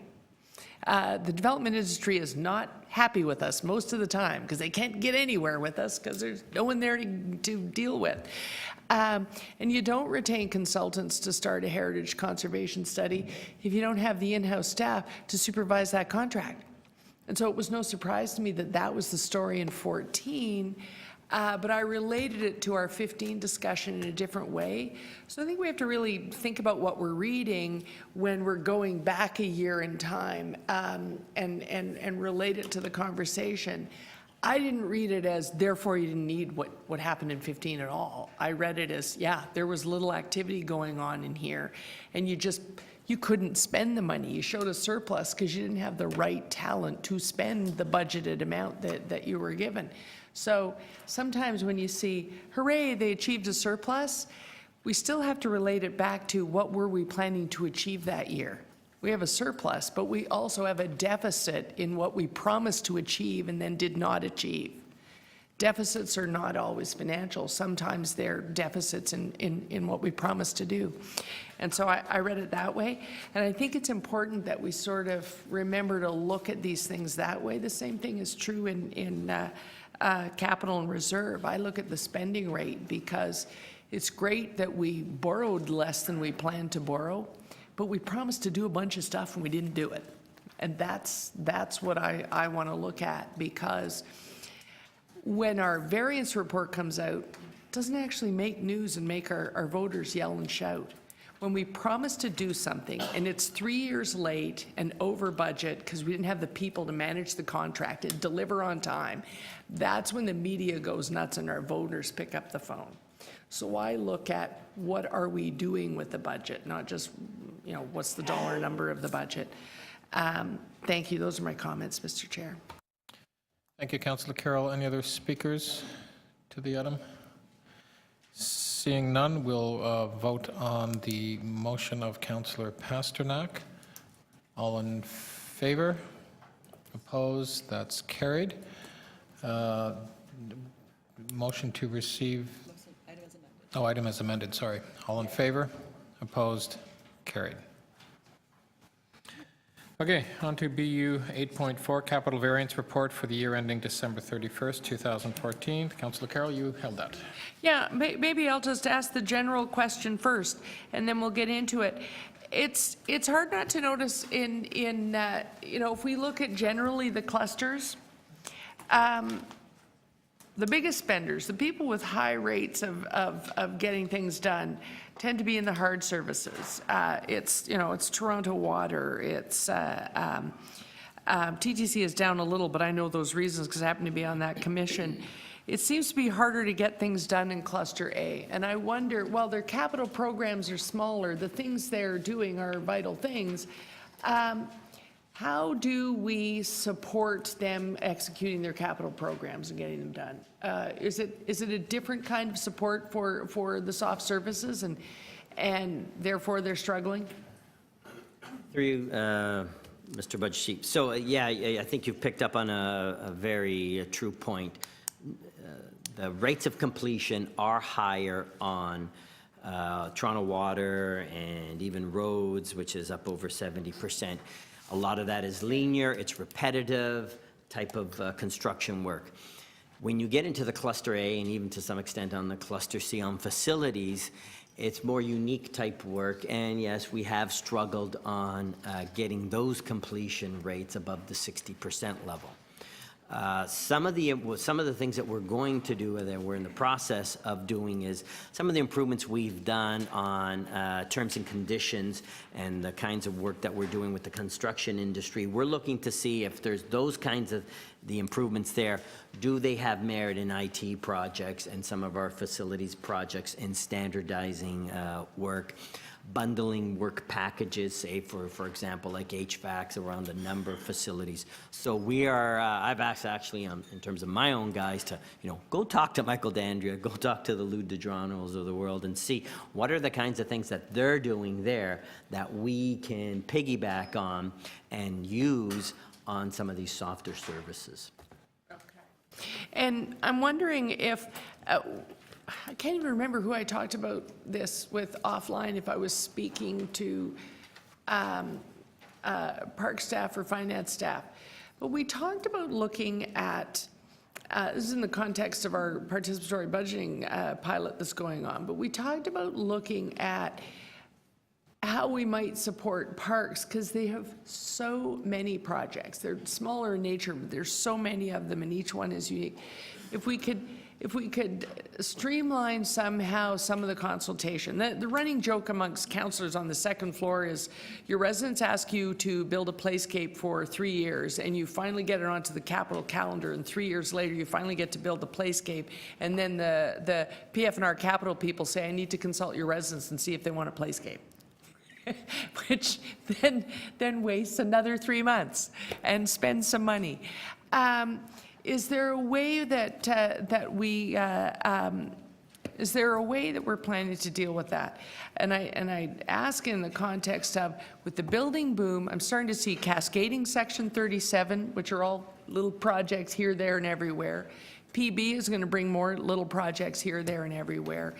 S3: The development industry is not happy with us most of the time because they can't get anywhere with us because there's no one there to deal with. And you don't retain consultants to start a heritage conservation study if you don't have the in-house staff to supervise that contract. And so it was no surprise to me that that was the story in 14. But I related it to our 15 discussion in a different way. So I think we have to really think about what we're reading when we're going back a year in time, and relate it to the conversation. I didn't read it as, therefore you didn't need what happened in 15 at all. I read it as, yeah, there was little activity going on in here, and you couldn't spend the money. You showed a surplus because you didn't have the right talent to spend the budgeted amount that you were given. So sometimes when you see, hooray, they achieved a surplus, we still have to relate it back to what were we planning to achieve that year. We have a surplus, but we also have a deficit in what we promised to achieve and then did not achieve. Deficits are not always financial. Sometimes they're deficits in what we promised to do. And so I read it that way. And I think it's important that we sort of remember to look at these things that way. The same thing is true in capital and reserve. I look at the spending rate because it's great that we borrowed less than we planned to borrow, but we promised to do a bunch of stuff and we didn't do it. And that's what I want to look at, because when our variance report comes out, it doesn't actually make news and make our voters yell and shout. When we promise to do something and it's 3 years late and over budget because we didn't have the people to manage the contract and deliver on time, that's when the media goes nuts and our voters pick up the phone. So I look at what are we doing with the budget, not just, what's the dollar number of the budget. Thank you. Those are my comments, Mr. Chair.
S1: Thank you, Councillor Carroll. Any other speakers to the item? Seeing none, we'll vote on the motion of Councillor Pasternak. All in favor? Opposed? That's carried. Motion to receive. Oh, item as amended, sorry. All in favor? Opposed? Carried. Okay, on to BU 8.4, Capital Variance Report for the year ending December 31st, 2014. Councillor Carroll, you held that.
S3: Yeah, maybe I'll just ask the general question first, and then we'll get into it. It's hard not to notice if we look at generally the clusters, the biggest spenders, the people with high rates of getting things done, tend to be in the hard services. It's Toronto Water, it's TTC is down a little, but I know those reasons because I happen to be on that commission. it seems to be harder to get things done in Cluster A. And I wonder, while their capital programs are smaller, the things they're doing are vital things. How do we support them executing their capital programs and getting them done? Is it a different kind of support for the soft services, and therefore they're struggling?
S5: Through you, Mr. Budget Chief. So, yeah, I think you've picked up on a very true point. The rates of completion are higher on Toronto Water and even roads, which is up over 70%. A lot of that is linear, it's repetitive type of construction work. When you get into the Cluster A, and even to some extent on the Cluster C on facilities, it's more unique type work, and yes, we have struggled on getting those completion rates above the 60% level. Some of the things that we're going to do, and that we're in the process of doing, is some of the improvements we've done on terms and conditions and the kinds of work that we're doing with the construction industry. We're looking to see if there's those kinds of the improvements there. Do they have merit in IT projects and some of our facilities projects in standardizing work? Bundling work packages, say for example, like HVACs around a number of facilities. So we are, I've asked actually in terms of my own guys to, go talk to Michael D'Andrea, go talk to the Lou DeGranos of the world and see what are the kinds of things that they're doing there that we can piggyback on and use on some of these softer services.
S3: Okay. And I'm wondering if, I can't even remember who I talked about this with offline, if I was speaking to park staff or finance staff. But we talked about looking at, this is in the context of our participatory budgeting pilot that's going on, but we talked about looking at how we might support parks, because they have so many projects. They're smaller in nature, but there's so many of them, and each one is unique. If we could streamline somehow some of the consultation. The running joke amongst councillors on the second floor is your residents ask you to build a playscape for 3 years, and you finally get it onto the capital calendar, and 3 years later you finally get to build the playscape, and then the PF&R capital people say, I need to consult your residents and see if they want a playscape. Which then wastes another 3 months and spends some money. Is there a way that is there a way that we're planning to deal with that? And I ask in the context of, with the building boom, I'm starting to see cascading Section 37, which are all little projects here, there, and everywhere. PB is going to bring more little projects here, there, and everywhere.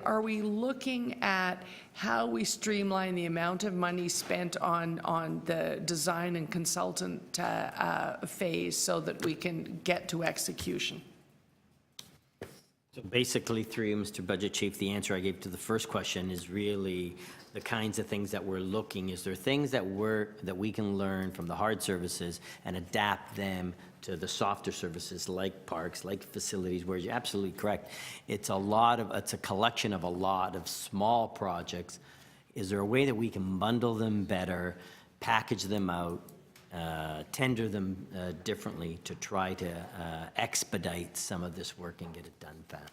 S3: Are we looking at how we streamline the amount of money spent on the design and consultant phase so that we can get to execution?
S5: So basically, through you, Mr. Budget Chief, the answer I gave to the first question is really the kinds of things that we're looking. Is there things that we can learn from the hard services and adapt them to the softer services like parks, like facilities, where you're absolutely correct. It's a collection of a lot of small projects. Is there a way that we can bundle them better, package them out, tender them differently to try to expedite some of this work and get it done faster?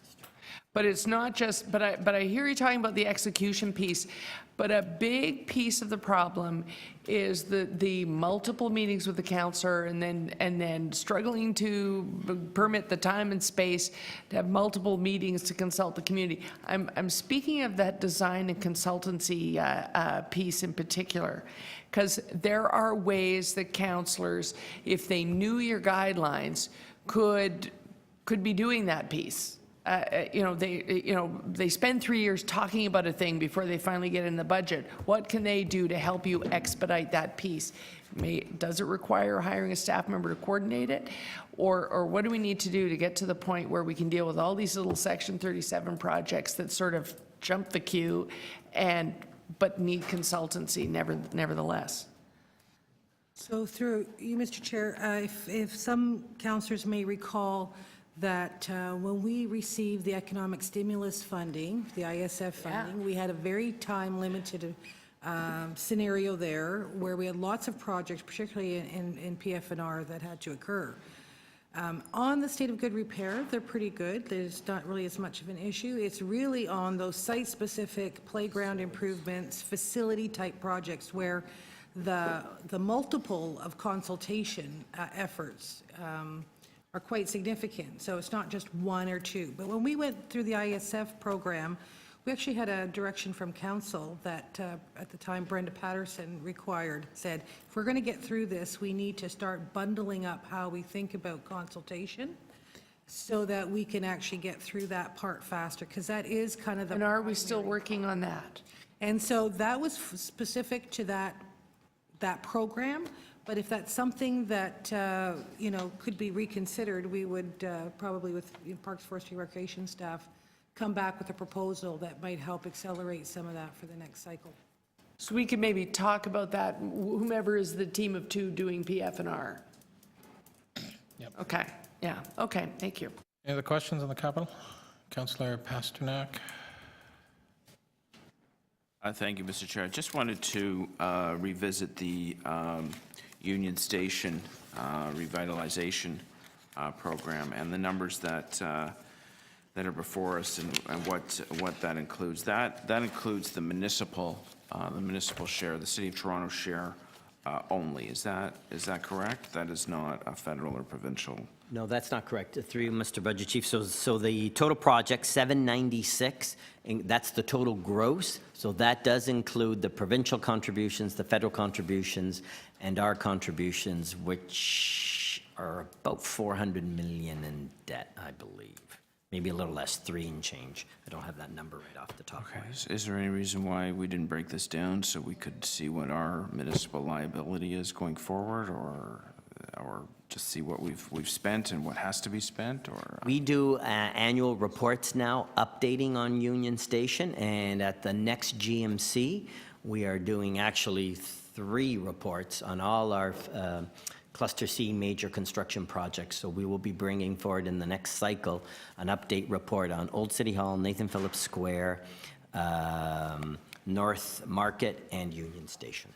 S3: But it's not just, but I hear you talking about the execution piece, but a big piece of the problem is the multiple meetings with the counselor and then struggling to permit the time and space to have multiple meetings to consult the community. I'm speaking of that design and consultancy piece in particular, because there are ways that counselors, if they knew your guidelines, could be doing that piece. They spend 3 years talking about a thing before they finally get in the budget. What can they do to help you expedite that piece? Does it require hiring a staff member to coordinate it? Or what do we need to do to get to the point where we can deal with all these little Section 37 projects that sort of jump the queue but need consultancy nevertheless?
S4: So through you, Mr. Chair, if some councillors may recall that when we received the economic stimulus funding, the ISF funding, we had a very time-limited scenario there where we had lots of projects, particularly in PF&R, that had to occur. On the state of good repair, they're pretty good. There's not really as much of an issue. It's really on those site-specific playground improvements, facility-type projects where the multiple of consultation efforts are quite significant. So it's not just one or two. But when we went through the ISF program, we actually had a direction from council that, at the time, Brenda Patterson said, if we're going to get through this, we need to start bundling up how we think about consultation so that we can actually get through that part faster, because that is kind of the...
S3: And are we still working on that?
S4: And so that was specific to that program, but if that's something that, could be reconsidered, we would probably, with Parks, Forestry, Recreation staff, come back with a proposal that might help accelerate some of that for the next cycle.
S3: So we could maybe talk about that, whomever is the team of two doing PF&R.
S1: Yep.
S3: Okay, yeah, okay, thank you.
S1: Any other questions on the capital? Councillor Pasternak?
S2: Thank you, Mr. Chair. I just wanted to revisit the Union Station revitalization program and the numbers that are before us and what that includes. That includes the municipal share, the City of Toronto share only. Is that correct? That is not a federal or provincial?
S5: No, that's not correct. Through you, Mr. Budget Chief. So the total project, 796, and that's the total gross. So that does include the provincial contributions, the federal contributions, and our contributions, which are about 400 million in debt, I believe. Maybe a little less, 3 and change. I don't have that number right off the top of my head.
S2: Is there any reason why we didn't break this down so we could see what our municipal liability is going forward, or just see what we've spent and what has to be spent, or?
S5: We do annual reports now, updating on Union Station, and at the next GMC, we are doing actually 3 reports on all our Cluster C major construction projects. So we will be bringing forward in the next cycle an update report on Old City Hall, Nathan Phillips Square, North Market, and Union Station.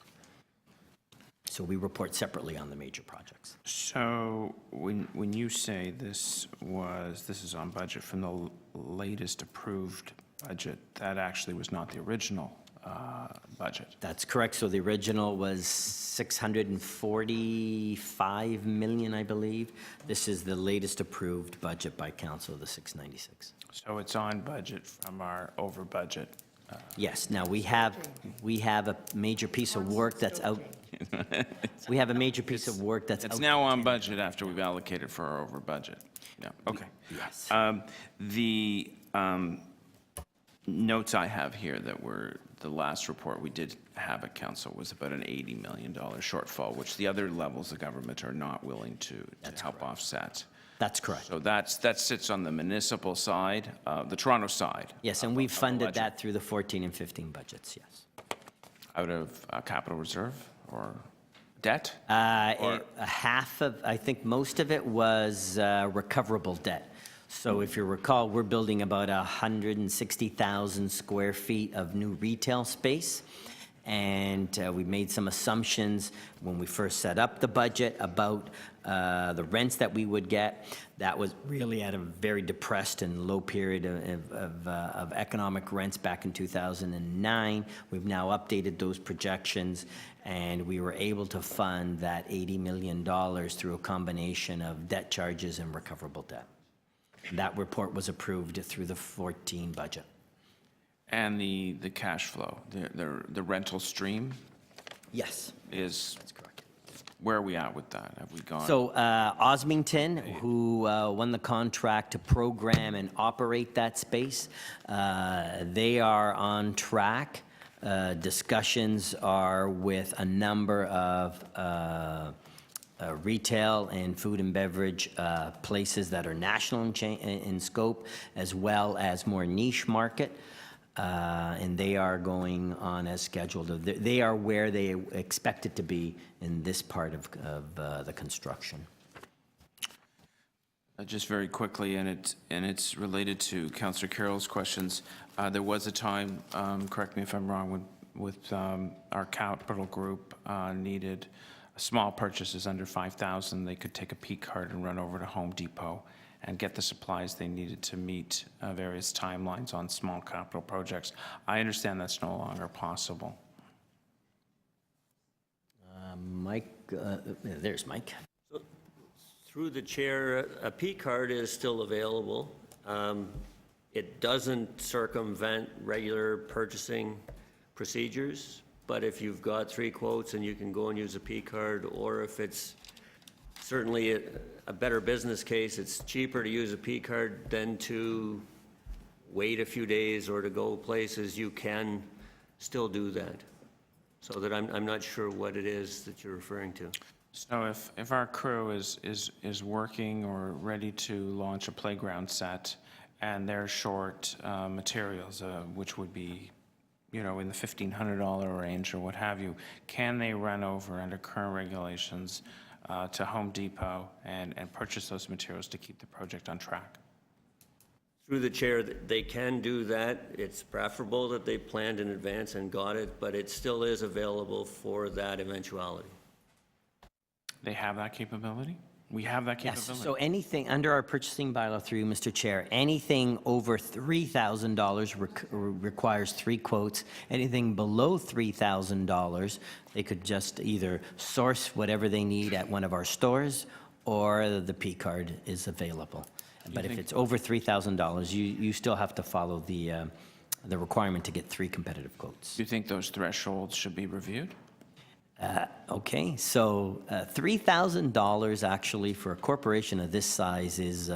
S5: So we report separately on the major projects.
S2: So when you say this is on budget from the latest approved budget, that actually was not the original budget?
S5: That's correct. So the original was 645 million, I believe. This is the latest approved budget by council, the 696.
S2: So it's on budget from our over budget?
S5: Yes. Now, we have a major piece of work that's out. We have a major piece of work that's out.
S2: It's now on budget after we've allocated for our over budget. Yeah, okay.
S5: Yes.
S2: The notes I have here that were the last report we did have at council was about an $80 million shortfall, which the other levels of government are not willing to help offset.
S5: That's correct.
S2: So that sits on the municipal side, the Toronto side.
S5: Yes, and we've funded that through the 14 and 15 budgets, yes.
S2: Out of capital reserve or debt?
S5: Half of, I think most of it was recoverable debt. So if you recall, we're building about 160,000 square feet of new retail space. And we made some assumptions when we first set up the budget about the rents that we would get. That was really at a very depressed and low period of economic rents back in 2009. We've now updated those projections, and we were able to fund that $80 million through a combination of debt charges and recoverable debt. That report was approved through the 14 budget.
S2: And the cash flow, the rental stream?
S5: Yes.
S2: That's correct. Where are we at with that? Have we gone?
S5: So Osmington, who won the contract to program and operate that space, they are on track. Discussions are with a number of retail and food and beverage places that are national in scope, as well as more niche market. And they are going on as scheduled. They are where they expect it to be in this part of the construction.
S2: Just very quickly, and it's related to Councillor Carroll's questions. There was a time, correct me if I'm wrong, with our capital group needed small purchases under 5,000, they could take a P card and run over to Home Depot and get the supplies they needed to meet various timelines on small capital projects. I understand that's no longer possible.
S5: Mike, there's Mike.
S16: Through the chair, a P card is still available. It doesn't circumvent regular purchasing procedures, but if you've got 3 quotes and you can go and use a P card, or if it's certainly a better business case, it's cheaper to use a P card than to wait a few days or to go places, you can still do that. So that I'm not sure what it is that you're referring to.
S2: So if our crew is working or ready to launch a playground set and they're short materials, which would be, in the $1,500 range or what have you, can they run over under current regulations to Home Depot and purchase those materials to keep the project on track?
S16: Through the chair, they can do that. It's preferable that they planned in advance and got it, but it still is available for that eventuality.
S2: They have that capability? We have that
S5: Yes,
S2: capability?
S5: so anything, under our purchasing bylaw through you, Mr. Chair, anything over $3,000 requires 3 quotes. Anything below $3,000, they could just either source whatever they need at one of our stores, or the P card is available. But if it's over $3,000, you still have to follow the requirement to get 3 competitive quotes.
S2: Do you think those thresholds should be reviewed?
S5: Okay, so $3,000 actually for a corporation of this size is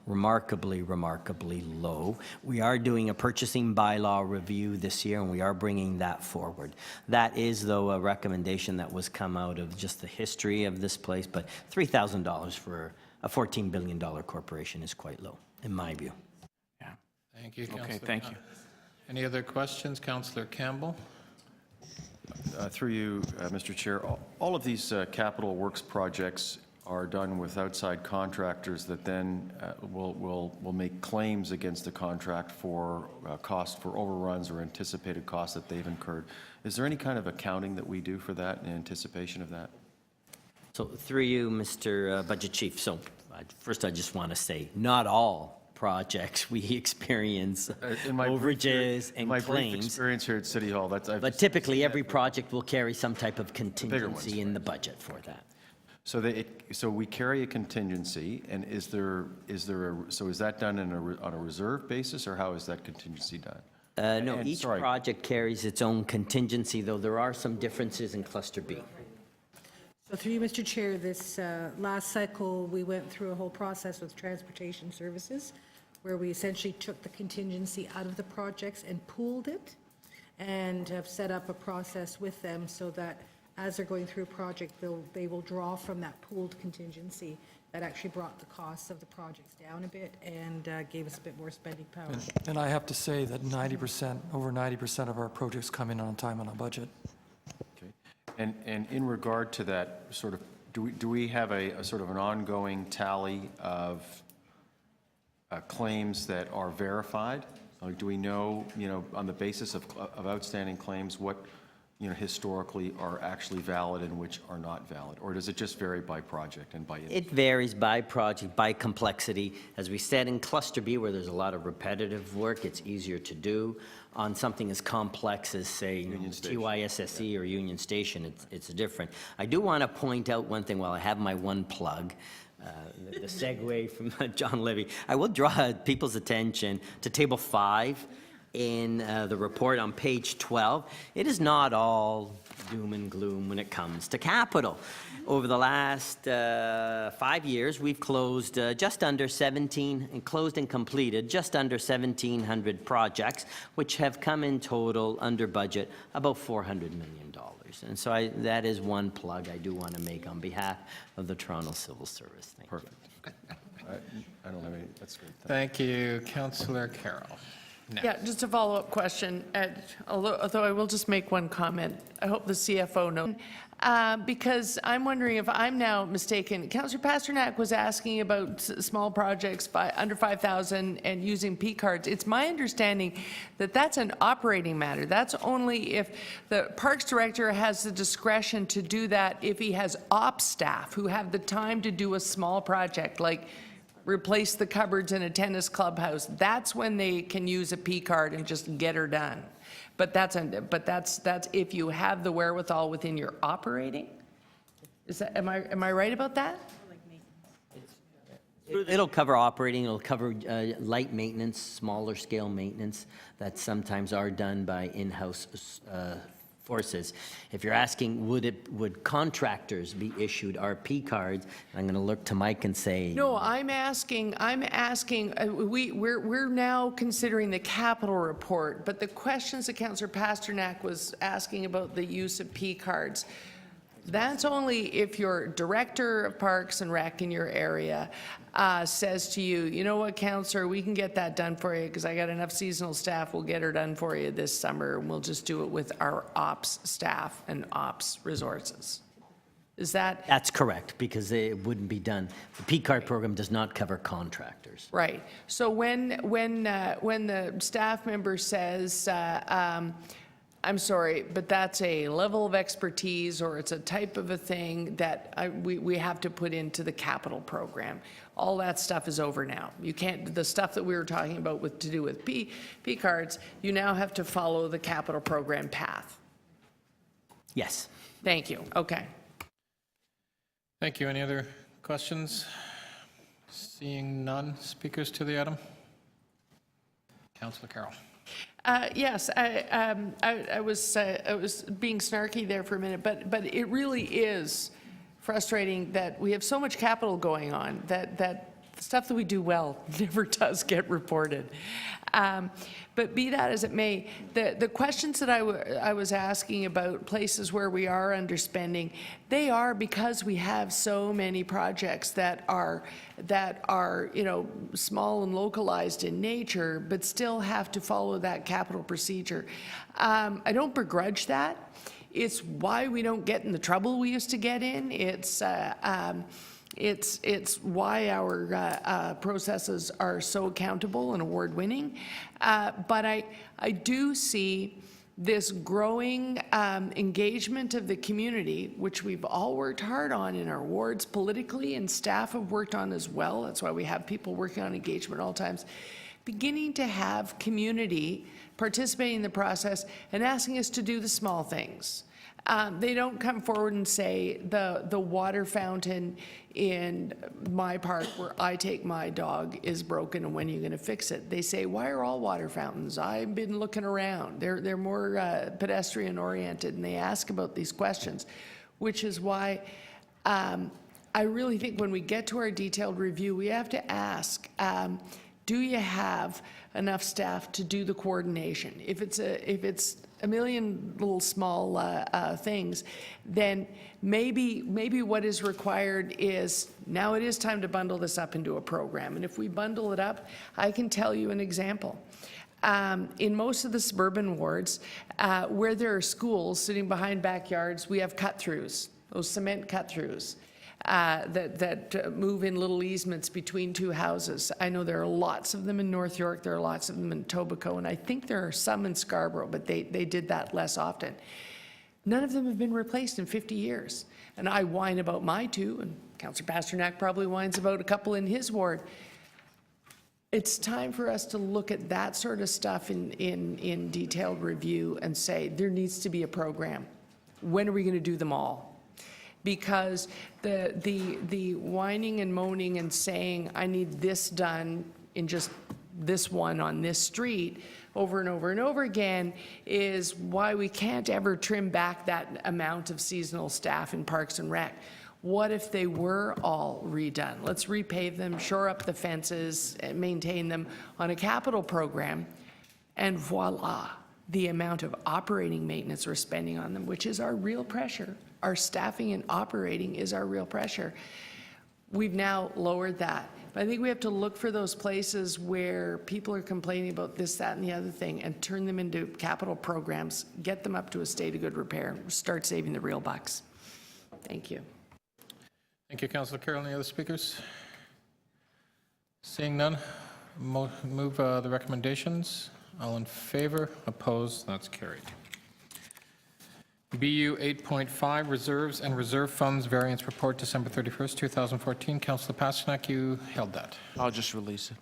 S5: remarkably low. We are doing a purchasing bylaw review this year, and we are bringing that forward. That is, though, a recommendation that was come out of just the history of this place, but $3,000 for a $14 billion corporation is quite low, in my view.
S2: Yeah.
S1: Thank you, Councillor.
S2: Okay, thank you.
S1: Any other questions? Councillor Campbell?
S10: Through you, Mr. Chair, all of these capital works projects are done with outside contractors that then will make claims against the contract for cost for overruns or anticipated costs that they've incurred. Is there any kind of accounting that we do for that in anticipation of that?
S5: So through you, Mr. Budget Chief, so first I just want to say, not all projects we experience overages and
S10: my brief
S5: claims.
S10: experience here at City Hall,
S5: But typically, every project will carry some type of contingency in the budget for that.
S10: So we carry a contingency, and is that done on a reserve basis, or how is that contingency done?
S5: No, each project carries its own contingency, though there are some differences in Cluster B.
S4: So through you, Mr. Chair, this last cycle, we went through a whole process with Transportation Services, where we essentially took the contingency out of the projects and pooled it, and have set up a process with them so that as they're going through a project, they will draw from that pooled contingency. That actually brought the costs of the projects down a bit and gave us a bit more spending power.
S17: And I have to say that over 90% of our projects come in on time and on budget.
S10: Okay. And in regard to that, sort of, do we have a sort of an ongoing tally of claims that are verified? Like, do we know, on the basis of outstanding claims, what, historically are actually valid and which are not valid? Or does it just vary by project and by industry?
S5: It varies by project, by complexity. As we said, in Cluster B, where there's a lot of repetitive work, it's easier to do. On something as complex as, say, TYSSE or Union Station, it's different. I do want to point out one thing while I have my one plug. The segue from John Levy. I will draw people's attention to Table 5 in the report on page 12. It is not all doom and gloom when it comes to capital. Over the last 5 years, we've closed just under 17, and closed and completed just under 1,700 projects, which have come in total under budget about $400 million. And so that is one plug I do want to make on behalf of the Toronto Civil Service. Thank you.
S10: I don't have any, that's good.
S1: Thank you, Councillor Carroll. next.
S3: Yeah, just a follow-up question, although I will just make one comment. I hope the CFO knows. Because I'm wondering if I'm now mistaken, Councillor Pasternak was asking about small projects under 5,000 and using P cards. It's my understanding that that's an operating matter. That's only if the Parks Director has the discretion to do that if he has ops staff who have the time to do a small project, like replace the cupboards in a tennis clubhouse. That's when they can use a P card and just get her done. But that's if you have the wherewithal within your operating. Is that, am I right about that?
S5: It'll cover operating, it'll cover light maintenance, smaller scale maintenance that sometimes are done by in-house forces. If you're asking, would contractors be issued RP cards, I'm going to look to Mike and say.
S3: No, I'm asking, we're now considering the capital report, but the questions that Councillor Pasternak was asking about the use of P cards, that's only if your director of Parks and Rec in your area says to you, you know what, Councillor, we can get that done for you because I got enough seasonal staff, we'll get her done for you this summer, and we'll just do it with our ops staff and ops resources. Is that?
S5: That's correct, because it wouldn't be done. The P card program does not cover contractors.
S3: Right. So when the staff member says, I'm sorry, but that's a level of expertise or it's a type of a thing that we have to put into the capital program. All that stuff is over now. You can't, the stuff that we were talking about to do with P cards, you now have to follow the capital program path.
S5: Yes.
S3: Thank you. Okay.
S1: Thank you. Any other questions? Seeing none. Speakers to the item? Councillor Carroll.
S3: Yes, I was being snarky there for a minute, but it really is frustrating that we have so much capital going on that the stuff that we do well never does get reported. But be that as it may, the questions that I was asking about places where we are underspending, they are because we have so many projects that are small and localized in nature, but still have to follow that capital procedure. I don't begrudge that. It's why we don't get in the trouble we used to get in. It's why our processes are so accountable and award-winning. But I do see this growing engagement of the community, which we've all worked hard on in our wards politically, and staff have worked on as well. That's why we have people working on engagement at all times. Beginning to have community participating in the process and asking us to do the small things. They don't come forward and say the water fountain in my park where I take my dog is broken and when are you going to fix it? They say, why are all water fountains? I've been looking around. They're more pedestrian oriented, and they ask about these questions, which is why I really think when we get to our detailed review, we have to ask, do you have enough staff to do the coordination? If it's a million little small things, then maybe what is required is, now it is time to bundle this up into a program. And if we bundle it up, I can tell you an example. In most of the suburban wards, where there are schools sitting behind backyards, we have cut-throughs, those cement cut-throughs. That move in little easements between two houses. I know there are lots of them in North York, there are lots of them in Etobicoke, and I think there are some in Scarborough, but they did that less often. None of them have been replaced in 50 years. And I whine about my two, and Councillor Pasternak probably whines about a couple in his ward. It's time for us to look at that sort of stuff in detailed review and say, there needs to be a program. When are we going to do them all? Because the whining and moaning and saying, I need this done in just this one on this street over and over and over again is why we can't ever trim back that amount of seasonal staff in Parks and Rec. What if they were all redone? Let's repave them, shore up the fences, and maintain them on a capital program, and voila, the amount of operating maintenance we're spending on them, which is our real pressure. Our staffing and operating is our real pressure. We've now lowered that. But I think we have to look for those places where people are complaining about this, that, and the other thing, and turn them into capital programs, get them up to a state of good repair, start saving the real bucks. Thank you.
S1: Thank you, Councillor Carroll. Any other speakers? Seeing none, move the recommendations. All in favor? Opposed? That's carried. BU 8.5, Reserves and Reserve Funds Variance Report, December 31st, 2014. Councillor Pasternak, you held that.
S18: I'll just release it.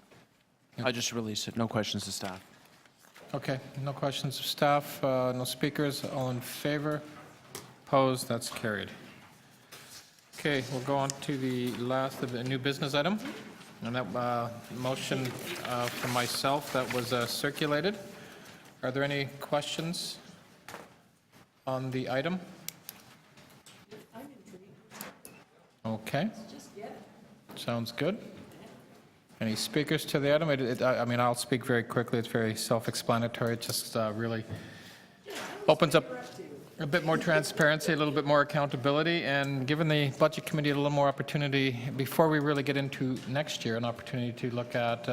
S18: I'll just release it. No questions to staff.
S1: Okay, no questions of staff, no speakers. All in favor? Opposed? That's carried. Okay, we'll go on to the last of the new business item. And that motion from myself that was circulated. Are there any questions on the item? Okay. Sounds good. Any speakers to the item? I mean, I'll speak very quickly. It's very self-explanatory. It just really opens up a bit more transparency, a little bit more accountability, and given the Budget Committee a little more opportunity, before we really get into next year, an opportunity to look at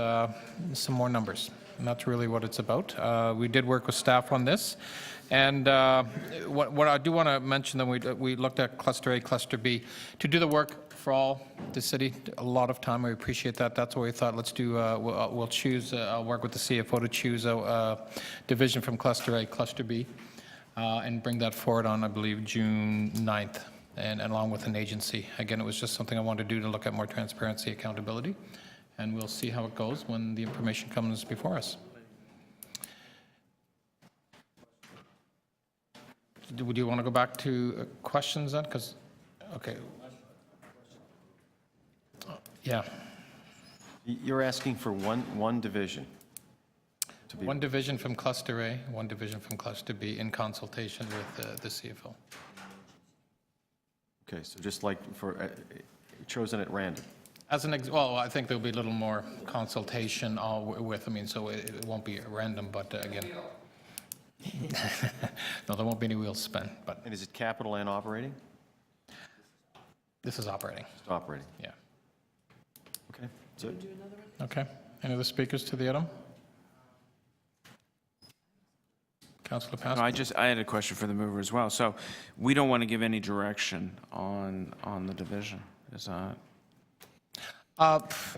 S1: some more numbers. And that's really what it's about. We did work with staff on this. And what I do want to mention, that we looked at Cluster A, Cluster B, to do the work for all the city, a lot of time. We appreciate that. That's what we thought. Let's do, we'll choose, I'll work with the CFO to choose a division from Cluster A, Cluster B. And bring that forward on, I believe, June 9th, and along with an agency. Again, it was just something I wanted to do to look at more transparency, accountability, and we'll see how it goes when the information comes before us. Would you want to go back to questions then? Because, okay. Yeah.
S10: You're asking for one division?
S1: One division from Cluster A, one division from Cluster B, in consultation with the CFO.
S10: Okay, so just like for, chosen at random?
S1: As an, well, I think there'll be a little more consultation with, I mean, so it won't be random, but again. No, there won't be any wheels spin, but.
S10: And is it capital and operating?
S1: This is operating.
S10: Just operating?
S1: Yeah.
S10: Okay, so.
S1: Okay. Any other speakers to the item? Councillor Pastor?
S2: I had a question for the mover as well. So we don't want to give any direction on the division, is that?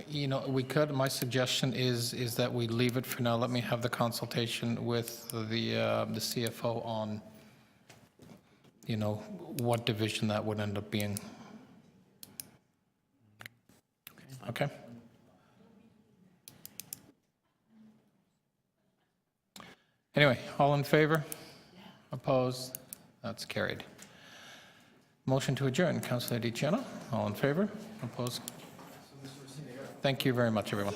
S1: You know, we could. My suggestion is that we leave it for now. Let me have the consultation with the CFO on, you know, what division that would end up being. Okay. Anyway, all in favor? Opposed? That's carried. Motion to adjourn, Councillor DiCiano. All in favor? Opposed? Thank you very much, everyone.